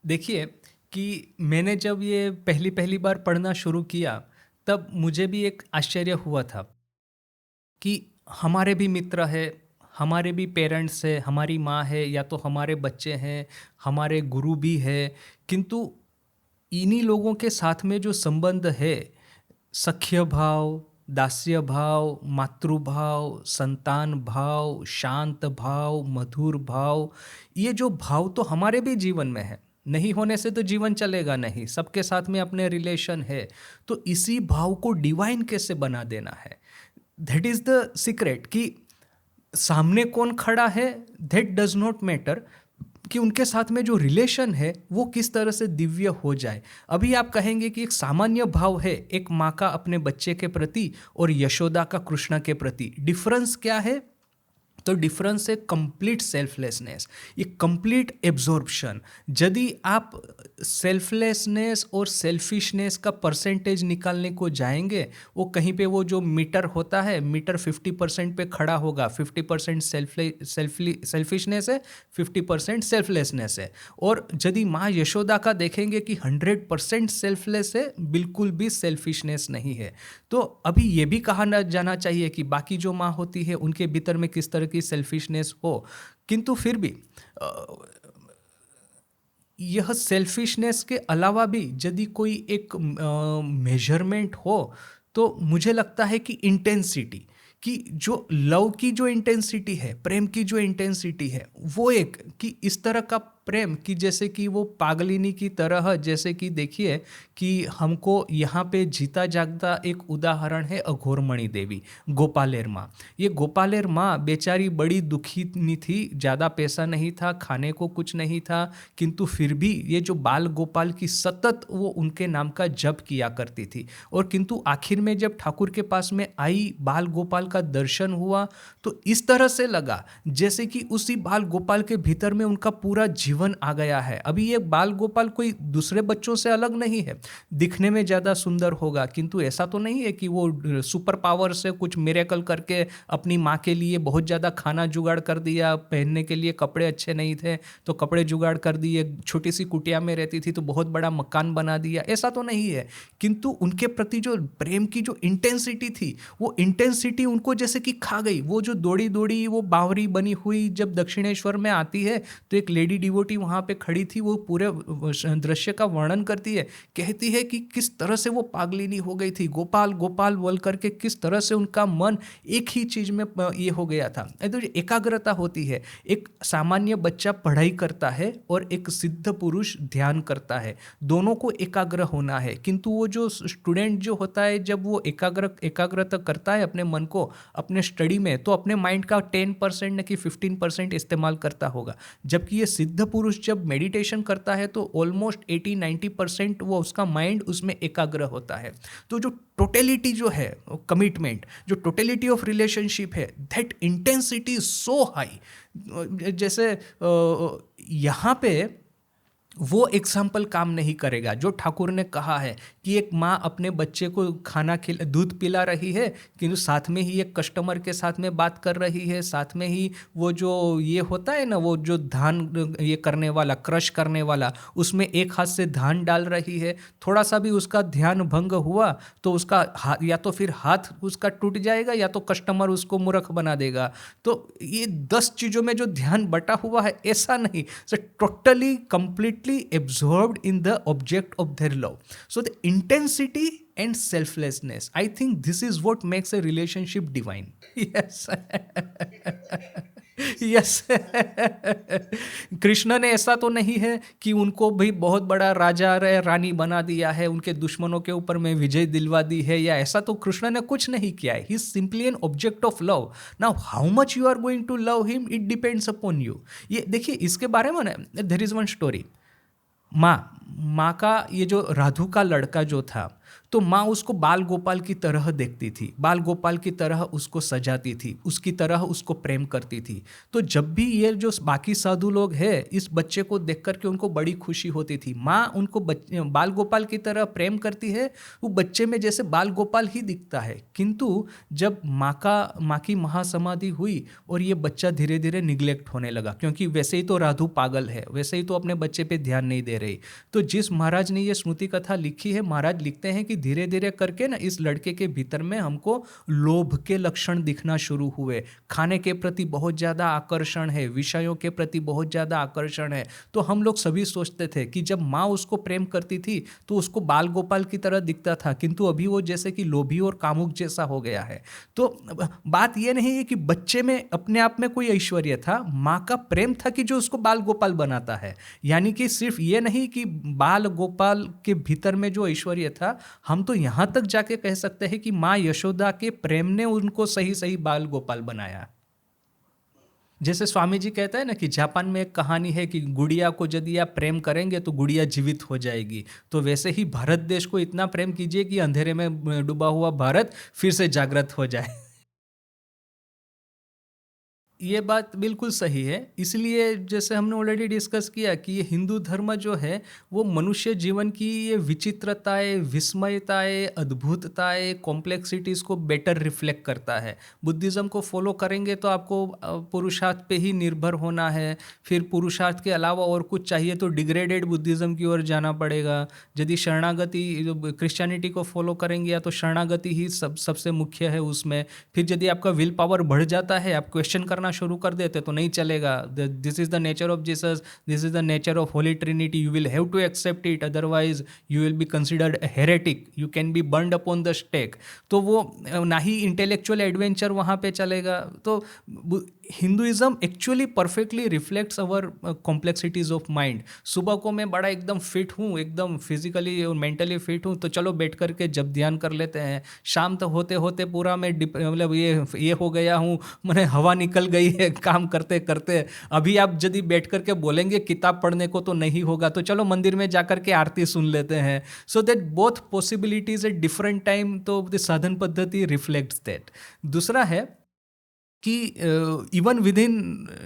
देखिए कि मैंने जब ये पहली बार पढ़ना शुरू किया तब मुझे भी एक आश्चर्य हुआ था कि हमारे भी मित्र है, हमारे भी पेरेंट्स है, हमारी माँ है या तो हमारे बच्चे हैं, हमारे गुरु भी है, किंतु इन्हीं लोगों के साथ में जो संबंध है, सख्य भाव, दास्य भाव, मातृभाव, संतान भाव, शांत भाव, मधुर भाव, ये जो भाव तो हमारे भी जीवन में है, नहीं होने से तो जीवन चलेगा नहीं, सबके साथ में अपने रिलेशन है, तो इसी भाव को डिवाइन कैसे बना देना है, दैट इज द सीक्रेट। कि सामने कौन खड़ा है दैट डज नॉट मैटर, कि उनके साथ में जो रिलेशन है वो किस तरह से दिव्य हो जाए। अभी आप कहेंगे कि एक सामान्य भाव है एक माँ का अपने बच्चे के प्रति और यशोदा का कृष्ण के प्रति, डिफरेंस क्या है तो डिफरेंस है कंप्लीट सेल्फलेसनेस, ये कंप्लीट एब्जॉर्प्शन। यदि आप सेल्फलेसनेस और सेल्फिशनेस का परसेंटेज निकालने को जाएंगे, वो कहीं पे वो जो मीटर होता है, मीटर 50% पे खड़ा होगा। 50% सेल्फिशनेस है, 50% सेल्फलेसनेस है। और यदि माँ यशोदा का देखेंगे कि 100% सेल्फलेस है, बिल्कुल भी सेल्फिशनेस नहीं है। तो अभी ये भी कहा ना जाना चाहिए कि बाकी जो माँ होती है उनके भीतर में किस तरह की सेल्फिशनेस हो, किंतु फिर भी यह सेल्फिशनेस के अलावा भी यदि कोई एक मेजरमेंट हो, तो मुझे लगता है कि इंटेंसिटी, कि जो लव की जो इंटेंसिटी है, प्रेम की जो इंटेंसिटी है, वो एक कि इस तरह का प्रेम कि जैसे कि वो पागलिनी की तरह, जैसे कि देखिए कि हमको यहाँ पे जीता जागता एक उदाहरण है अघोरमणि देवी, गोपालेर माँ। ये गोपालेर माँ बेचारी बड़ी दुखी नहीं थी, ज़्यादा पैसा नहीं था, खाने को कुछ नहीं था, किंतु फिर भी ये जो बाल गोपाल की सतत वो उनके नाम का जप किया करती थी। और किंतु आखिर में जब ठाकुर के पास में आई, बाल गोपाल का दर्शन हुआ, तो इस तरह से लगा जैसे कि उसी बाल गोपाल के भीतर में उनका पूरा जीवन आ गया है। अभी ये बाल गोपाल कोई दूसरे बच्चों से अलग नहीं है, दिखने में ज़्यादा सुंदर होगा, किंतु ऐसा तो नहीं है कि वो सुपर पावर से कुछ मिरेकल करके अपनी माँ के लिए बहुत ज़्यादा खाना जुगाड़ कर दिया, पहनने के लिए कपड़े अच्छे नहीं थे तो कपड़े जुगाड़ कर दिए, छोटी सी कुटिया में रहती थी तो बहुत बड़ा मकान बना दिया, ऐसा तो नहीं है। किंतु उनके प्रति जो प्रेम की जो इंटेंसिटी थी, वो इंटेंसिटी उनको जैसे कि खा गई। वो जो दौड़ी दौड़ी वो बावरी बनी हुई जब दक्षिणेश्वर में आती है, तो एक लेडी डिवोटी वहाँ पे खड़ी थी, वो पूरे दृश्य का वर्णन करती है, कहती है कि किस तरह से वो पागलिनी हो गई थी, गोपाल गोपाल बोल करके किस तरह से उनका मन एक ही चीज में ये हो गया था। तो एकाग्रता होती है, एक सामान्य बच्चा पढ़ाई करता है और एक सिद्ध पुरुष ध्यान करता है, दोनों को एकाग्र होना है। किंतु वो जो स्टूडेंट जो होता है, जब वो एकाग्रता करता है अपने मन को अपने स्टडी में, तो अपने माइंड का 10% न कि 15% इस्तेमाल करता होगा। जबकि ये सिद्ध पुरुष जब मेडिटेशन करता है तो ऑलमोस्ट 80-90% वो उसका माइंड उसमें एकाग्र होता है। तो जो टोटलिटी जो है, कमिटमेंट, जो टोटलिटी ऑफ रिलेशनशिप है, that intensity is so high. जैसे यहाँ पे वो एग्जाम्पल काम नहीं करेगा जो ठाकुर ने कहा है कि एक माँ अपने बच्चे को दूध पिला रही है, किंतु साथ में ही एक कस्टमर के साथ में बात कर रही है, साथ में ही वो जो ये होता है ना, वो जो धान ये करने वाला, क्रश करने वाला, उसमें एक हाथ से धान डाल रही है। थोड़ा सा भी उसका ध्यान भंग हुआ तो उसका हाथ, या तो फिर हाथ उसका टूट जाएगा या तो कस्टमर उसको मूर्ख बना देगा। तो ये 10 चीज़ों में जो ध्यान बटा हुआ है, ऐसा नहीं, so totally complete absorbed in the object of their love. So the intensity and selflessness, I think this is what makes a relationship divine. Yes. Yes. Krishna ने ऐसा तो नहीं है कि उनको भी बहुत बड़ा राजा रानी बना दिया है, उनके दुश्मनों के ऊपर में विजय दिलवा दी है, या ऐसा तो कृष्ण ने कुछ नहीं किया है। He is simply an object of love. Now how much you are going to love him, it depends upon you. ये देखिए, इसके बारे में ना, देयर इज वन स्टोरी। माँ का ये जो राधु का लड़का जो था, तो माँ उसको बाल गोपाल की तरह देखती थी, बाल गोपाल की तरह उसको सजाती थी, उसकी तरह उसको प्रेम करती थी। तो जब भी ये जो बाकी साधु लोग हैं, इस बच्चे को देख करके उनको बड़ी खुशी होती थी। माँ उनको बाल गोपाल की तरह प्रेम करती है, वो बच्चे में जैसे बाल गोपाल ही दिखता है। किंतु जब माँ की महासमाधि हुई और ये बच्चा धीरे धीरे निग्लेक्ट होने लगा, क्योंकि वैसे ही तो राधु पागल है, वैसे ही तो अपने बच्चे पे ध्यान नहीं दे रही। तो जिस महाराज ने ये स्मृति कथा लिखी है, महाराज लिखते हैं कि धीरे धीरे करके ना इस लड़के के भीतर में हमको लोभ के लक्षण दिखना शुरू हुए, खाने के प्रति बहुत ज़्यादा आकर्षण है, विषयों के प्रति बहुत ज़्यादा आकर्षण है। तो हम लोग सभी सोचते थे कि जब माँ उसको प्रेम करती थी तो उसको बाल गोपाल की तरह दिखता था, किंतु अभी वो जैसे कि लोभी और कामुक जैसा हो गया है। तो बात यह नहीं है कि बच्चे में अपने आप में कोई ऐश्वर्य था, माँ का प्रेम था कि जो उसको बाल गोपाल बनाता है। यानी कि सिर्फ ये नहीं कि बाल गोपाल के भीतर में जो ऐश्वर्य था, हम तो यहाँ तक जाके कह सकते हैं कि माँ यशोदा के प्रेम ने उनको सही सही बाल गोपाल बनाया। जैसे स्वामी जी कहते हैं ना कि जापान में एक कहानी है कि गुड़िया को यदि आप प्रेम करेंगे तो गुड़िया जीवित हो जाएगी। तो वैसे ही भारत देश को इतना प्रेम कीजिए कि अंधेरे में डूबा हुआ भारत फिर से जागृत हो जाए। ये बात बिल्कुल सही है। इसलिए जैसे हमने ऑलरेडी डिस्कस किया कि ये हिंदू धर्म जो है वो मनुष्य जीवन की ये विचित्रताएं, विस्मयताएं, अद्भुतताएं, कॉम्प्लेक्सिटीज़ को बेटर रिफ्लेक्ट करता है। बुद्धिज़्म को फॉलो करेंगे तो आपको पुरुषार्थ पे ही निर्भर होना है। फिर पुरुषार्थ के अलावा और कुछ चाहिए तो डिग्रेडेड बुद्धिज़्म की ओर जाना पड़ेगा। यदि शरणागति क्रिश्चियनिटी को फॉलो करेंगे या तो शरणागति ही सबसे मुख्य है उसमें। फिर यदि आपका विल पावर बढ़ जाता है, आप क्वेश्चन करना शुरू कर देते तो नहीं चलेगा। This is the nature of Jesus, this is the nature of holy trinity, you will have to accept it, otherwise you will be considered heretic, you can be burned upon the stake. तो वो ना ही intellectual adventure वहाँ पे चलेगा। तो Hinduism actually perfectly reflects our complexities of mind. सुबह को मैं बड़ा एकदम फिट हूँ, एकदम फिजिकली और मेंटली फिट हूँ, तो चलो बैठ करके जब ध्यान कर लेते हैं। शाम तक होते होते पूरा मैं मतलब ये हो गया हूँ, मैंने हवा निकल गई है काम करते करते। अभी आप यदि बैठ करके बोलेंगे किताब पढ़ने को तो नहीं होगा, तो चलो मंदिर में जाकर के आरती सुन लेते हैं। So that both possibilities at different time, तो द साधन पद्धति रिफ्लेक्ट्स दैट। दूसरा है कि इवन विद इन,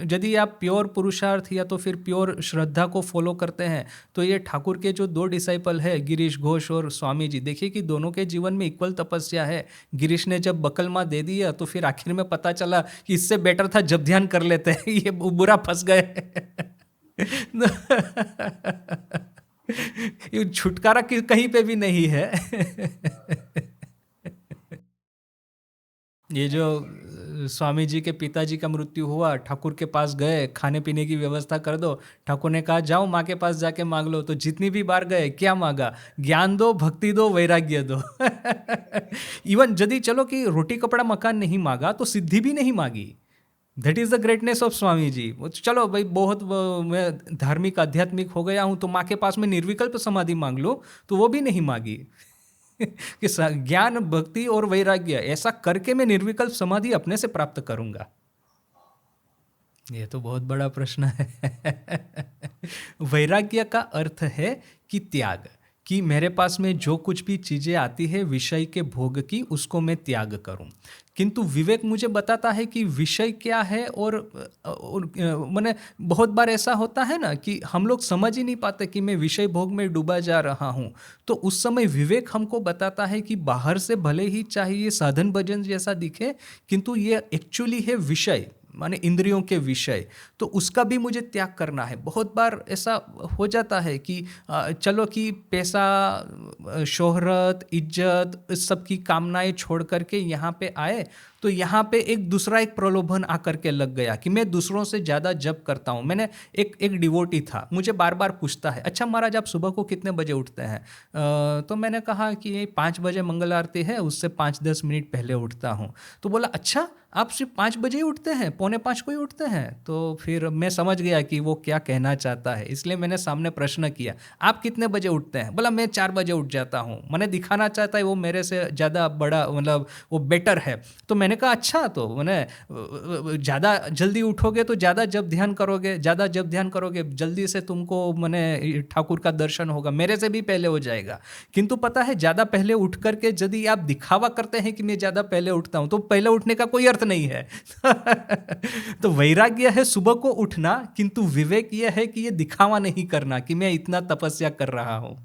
यदि आप प्योर पुरुषार्थ या तो फिर प्योर श्रद्धा को फॉलो करते हैं, तो ये ठाकुर के जो 2 डिसाइपल है, गिरीश घोष और स्वामी जी, देखिए कि दोनों के जीवन में इक्वल तपस्या है। गिरीश ने जब बकलमा दे दिया तो फिर आखिर में पता चला कि इससे बेटर था जब ध्यान कर लेते हैं, ये बुरा फंस गए। ये छुटकारा कहीं पे भी नहीं है। ये जो स्वामी जी के पिताजी का मृत्यु हुआ, ठाकुर के पास गए, खाने पीने की व्यवस्था कर दो। ठाकुर ने कहा जाओ माँ के पास जाके मांग लो। तो जितनी भी बार गए क्या मांगा? ज्ञान दो, भक्ति दो, वैराग्य दो। इवन यदि चलो कि रोटी कपड़ा मकान नहीं मांगा तो सिद्धि भी नहीं मांगी। That is the greatness of Swami ji. चलो भाई बहुत मैं धार्मिक आध्यात्मिक हो गया हूँ तो माँ के पास में निर्विकल्प समाधि मांग लो, तो वो भी नहीं मांगी। कि ज्ञान, भक्ति और वैराग्य ऐसा करके मैं निर्विकल्प समाधि अपने से प्राप्त करूंगा। ये तो बहुत बड़ा प्रश्न है। वैराग्य का अर्थ है कि त्याग, कि मेरे पास में जो कुछ भी चीज़ें आती है विषय के भोग की, उसको मैं त्याग करूं। किंतु विवेक मुझे बताता है कि विषय क्या है। और मैंने बहुत बार ऐसा होता है ना कि हम लोग समझ ही नहीं पाते कि मैं विषय भोग में डूबा जा रहा हूँ। तो उस समय विवेक हमको बताता है कि बाहर से भले ही चाहिए साधन भजन जैसा दिखे, किंतु ये एक्चुअली है विषय, माने इंद्रियों के विषय। तो उसका भी मुझे त्याग करना है। बहुत बार ऐसा हो जाता है कि चलो कि पैसा, शोहरत, इज्जत, इस सब की कामनाएं छोड़ करके यहाँ पे आए, तो यहाँ पे एक दूसरा एक प्रलोभन आकर के लग गया कि मैं दूसरों से ज़्यादा जप करता हूँ। मैंने एक डिवोटी था, मुझे बार बार पूछता है, अच्छा महाराज आप सुबह को कितने बजे उठते हैं? तो मैंने कहा कि 5 बजे मंगल आरती है, उससे 5-10 मिनट पहले उठता हूँ। तो बोला अच्छा आप सिर्फ 5 बजे ही उठते हैं, 4:45 को ही उठते हैं? तो फिर मैं समझ गया कि वो क्या कहना चाहता है, इसलिए मैंने सामने प्रश्न किया, आप कितने बजे उठते हैं? बोला मैं 4 बजे उठ जाता हूँ। मैंने दिखाना चाहता है वो मेरे से ज़्यादा बड़ा, मतलब वो बेटर है। तो मैंने कहा अच्छा, तो मैंने ज़्यादा जल्दी उठोगे तो ज़्यादा जब ध्यान करोगे, ज़्यादा जब ध्यान करोगे जल्दी से तुमको मैंने ठाकुर का दर्शन होगा, मेरे से भी पहले हो जाएगा। किंतु पता है ज़्यादा पहले उठ करके यदि आप दिखावा करते हैं कि मैं ज़्यादा पहले उठता हूँ, तो पहले उठने का कोई अर्थ नहीं है। तो वैराग्य है सुबह को उठना, किंतु विवेक यह है कि ये दिखावा नहीं करना कि मैं इतना तपस्या कर रहा हूँ।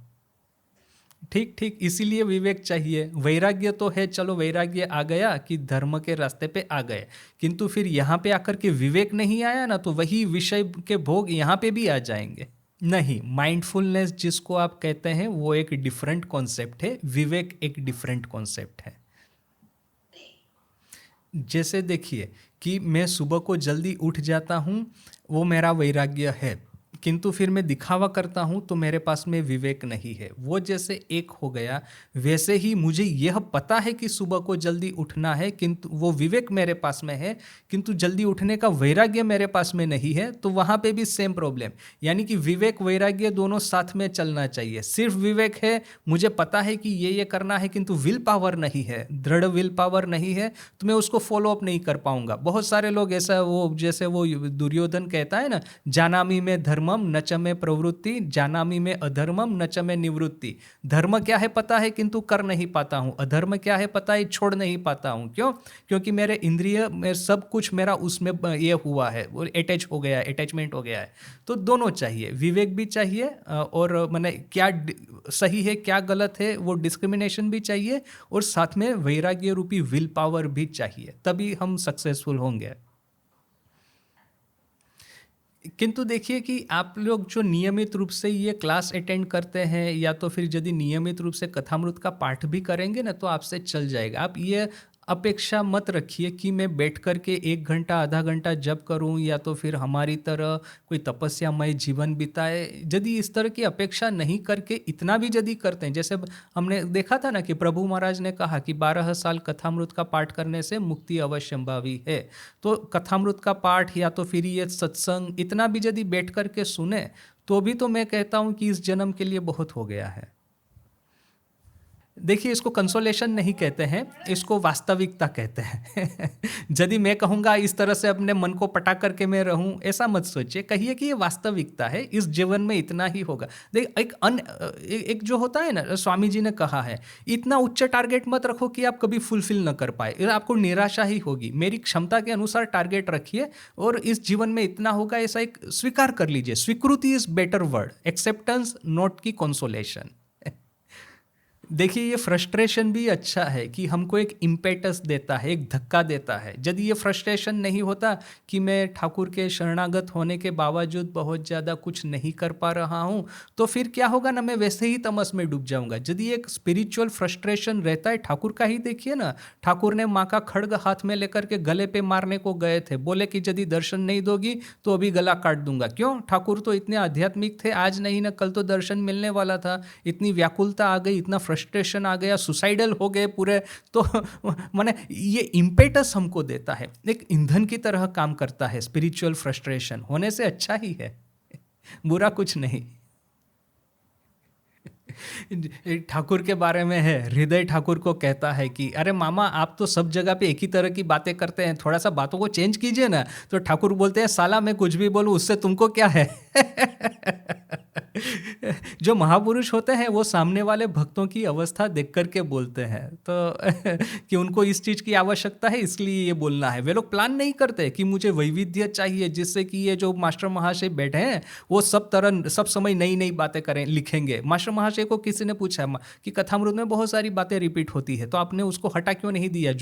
ठीक ठीक, इसीलिए विवेक चाहिए। वैराग्य तो है, चलो वैराग्य आ गया कि धर्म के रास्ते पे आ गए, किंतु फिर यहाँ पे आकर के विवेक नहीं आया ना, तो वही विषय के भोग यहाँ पे भी आ जाएंगे। नहीं, माइंडफुलनेस जिसको आप कहते हैं वो एक डिफरेंट कॉन्सेप्ट है, विवेक एक डिफरेंट कॉन्सेप्ट है। जैसे देखिए कि मैं सुबह को जल्दी उठ जाता हूँ, वो मेरा वैराग्य है, किंतु फिर मैं दिखावा करता हूँ तो मेरे पास में विवेक नहीं है। वो जैसे एक हो गया, वैसे ही मुझे यह पता है कि सुबह को जल्दी उठना है, किंतु वो विवेक मेरे पास में है, किंतु जल्दी उठने का वैराग्य मेरे पास में नहीं है। तो वहाँ पे भी सेम प्रॉब्लम, यानी कि विवेक वैराग्य दोनों साथ में चलना चाहिए। सिर्फ विवेक है, मुझे पता है कि ये करना है, किंतु विल पावर नहीं है, दृढ़ विल पावर नहीं है, तो मैं उसको फॉलो अप नहीं कर पाऊंगा। बहुत सारे लोग ऐसा, वो जैसे वो दुर्योधन कहता है ना, जानामि में धर्म धर्मम न च मे प्रवृत्ति, जानामि मैं अधर्मम न च मे निवृत्ति। धर्म क्या है पता है किंतु कर नहीं पाता हूँ, अधर्म क्या है पता है छोड़ नहीं पाता हूँ। क्यों? क्योंकि मेरे इंद्रिय में सब कुछ मेरा उसमें ये हुआ है, वो अटैच हो गया है, अटैचमेंट हो गया है। तो दोनों चाहिए, विवेक भी चाहिए और मैंने क्या सही है क्या गलत है वो डिस्क्रिमिनेशन भी चाहिए, और साथ में वैराग्य रूपी विल पावर भी चाहिए, तभी हम सक्सेसफुल होंगे। किंतु देखिए कि आप लोग जो नियमित रूप से ये क्लास अटेंड करते हैं, या तो फिर यदि नियमित रूप से कथामृत का पाठ भी करेंगे ना, तो आपसे चल जाएगा। आप ये अपेक्षा मत रखिए कि मैं बैठ कर के 1 घंटा आधा घंटा जप करूं, या तो फिर हमारी तरह कोई तपस्यामय जीवन बिताए। यदि इस तरह की अपेक्षा नहीं करके इतना भी यदि करते हैं, जैसे हमने देखा था ना कि प्रभु महाराज ने कहा कि 12 साल कथामृत का पाठ करने से मुक्ति अवश्यंभावी है। तो कथामृत का पाठ या तो फिर ये सत्संग इतना भी यदि बैठ कर के सुने, तो भी तो मैं कहता हूँ कि इस जन्म के लिए बहुत हो गया है। देखिए, इसको कंसोलेशन नहीं कहते हैं, इसको वास्तविकता कहते हैं। यदि मैं कहूँगा इस तरह से अपने मन को पटा करके मैं रहूँ, ऐसा मत सोचिए, कहिए कि ये वास्तविकता है, इस जीवन में इतना ही होगा। देख, एक जो होता है ना, स्वामी जी ने कहा है, इतना उच्च टारगेट मत रखो कि आप कभी फुलफिल न कर पाए, आपको निराशा ही होगी। मेरी क्षमता के अनुसार टारगेट रखिए और इस जीवन में इतना होगा, ऐसा एक स्वीकार कर लीजिए। स्वीकृति is better word, acceptance not की कंसोलेशन। देखिए, ये फ्रस्ट्रेशन भी अच्छा है कि हमको एक इम्पेटस देता है, एक धक्का देता है। यदि ये फ्रस्ट्रेशन नहीं होता कि मैं ठाकुर के शरणागत होने के बावजूद बहुत ज़्यादा कुछ नहीं कर पा रहा हूँ, तो फिर क्या होगा ना, मैं वैसे ही तमस में डूब जाऊंगा। यदि एक स्पिरिचुअल फ्रस्ट्रेशन रहता है, ठाकुर का ही देखिए ना, ठाकुर ने माँ का खड्ग हाथ में लेकर के गले पे मारने को गए थे, बोले कि यदि दर्शन नहीं दोगी तो अभी गला काट दूंगा। क्यों? ठाकुर तो इतने आध्यात्मिक थे, आज नहीं ना कल तो दर्शन मिलने वाला था। इतनी व्याकुलता आ गई, इतना फ्रस्ट्रेशन आ गया, सुसाइडल हो गए पूरे। तो माने ये इम्पेटस हमको देता है, एक ईंधन की तरह काम करता है। स्पिरिचुअल फ्रस्ट्रेशन होने से अच्छा ही है, बुरा कुछ नहीं। ठाकुर के बारे में है, हृदय ठाकुर को कहता है कि अरे मामा, आप तो सब जगह पे एक ही तरह की बातें करते हैं, थोड़ा सा बातों को चेंज कीजिए ना। तो ठाकुर बोलते हैं, साला मैं कुछ भी बोलूं उससे तुमको क्या है। जो महापुरुष होते हैं वो सामने वाले भक्तों की अवस्था देख करके बोलते हैं, तो कि उनको इस चीज़ की आवश्यकता है इसलिए ये बोलना है। वे लोग प्लान नहीं करते कि मुझे वैविध्य चाहिए, जिससे कि ये जो मास्टर महाशय बैठे हैं वो सब समय नई नई बातें करें, लिखेंगे। मास्टर महाशय को किसी ने पूछा कि कथामृत में बहुत सारी बातें रिपीट होती है, तो आपने उसको हटा क्यों नहीं दिया,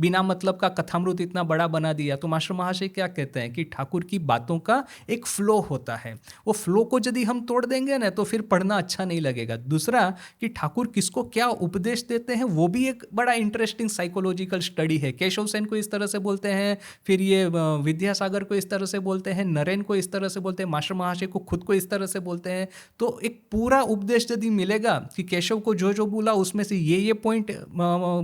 बिना मतलब का कथामृत इतना बड़ा बना दिया। तो मास्टर महाशय क्या कहते हैं कि ठाकुर की बातों का एक फ्लो होता है, वो फ्लो को यदि हम तोड़ देंगे ना तो फिर पढ़ना अच्छा नहीं लगेगा। दूसरा कि ठाकुर किसको क्या उपदेश देते हैं वो भी एक बड़ा इंटरेस्टिंग साइकोलॉजिकल स्टडी है। केशव सेन को इस तरह से बोलते हैं, फिर ये विद्यासागर को इस तरह से बोलते हैं, नरेन को इस तरह से बोलते हैं, मास्टर महाशय को खुद को इस तरह से बोलते हैं। तो एक पूरा उपदेश यदि मिलेगा कि केशव को जो जो बोला उसमें से ये पॉइंट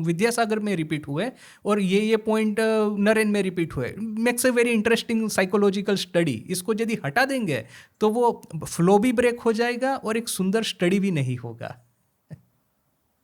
विद्यासागर में रिपीट हुए और ये पॉइंट नरेन में रिपीट हुए, makes a very interesting psychological study. इसको यदि हटा देंगे तो वो फ्लो भी ब्रेक हो जाएगा और एक सुंदर स्टडी भी नहीं होगा।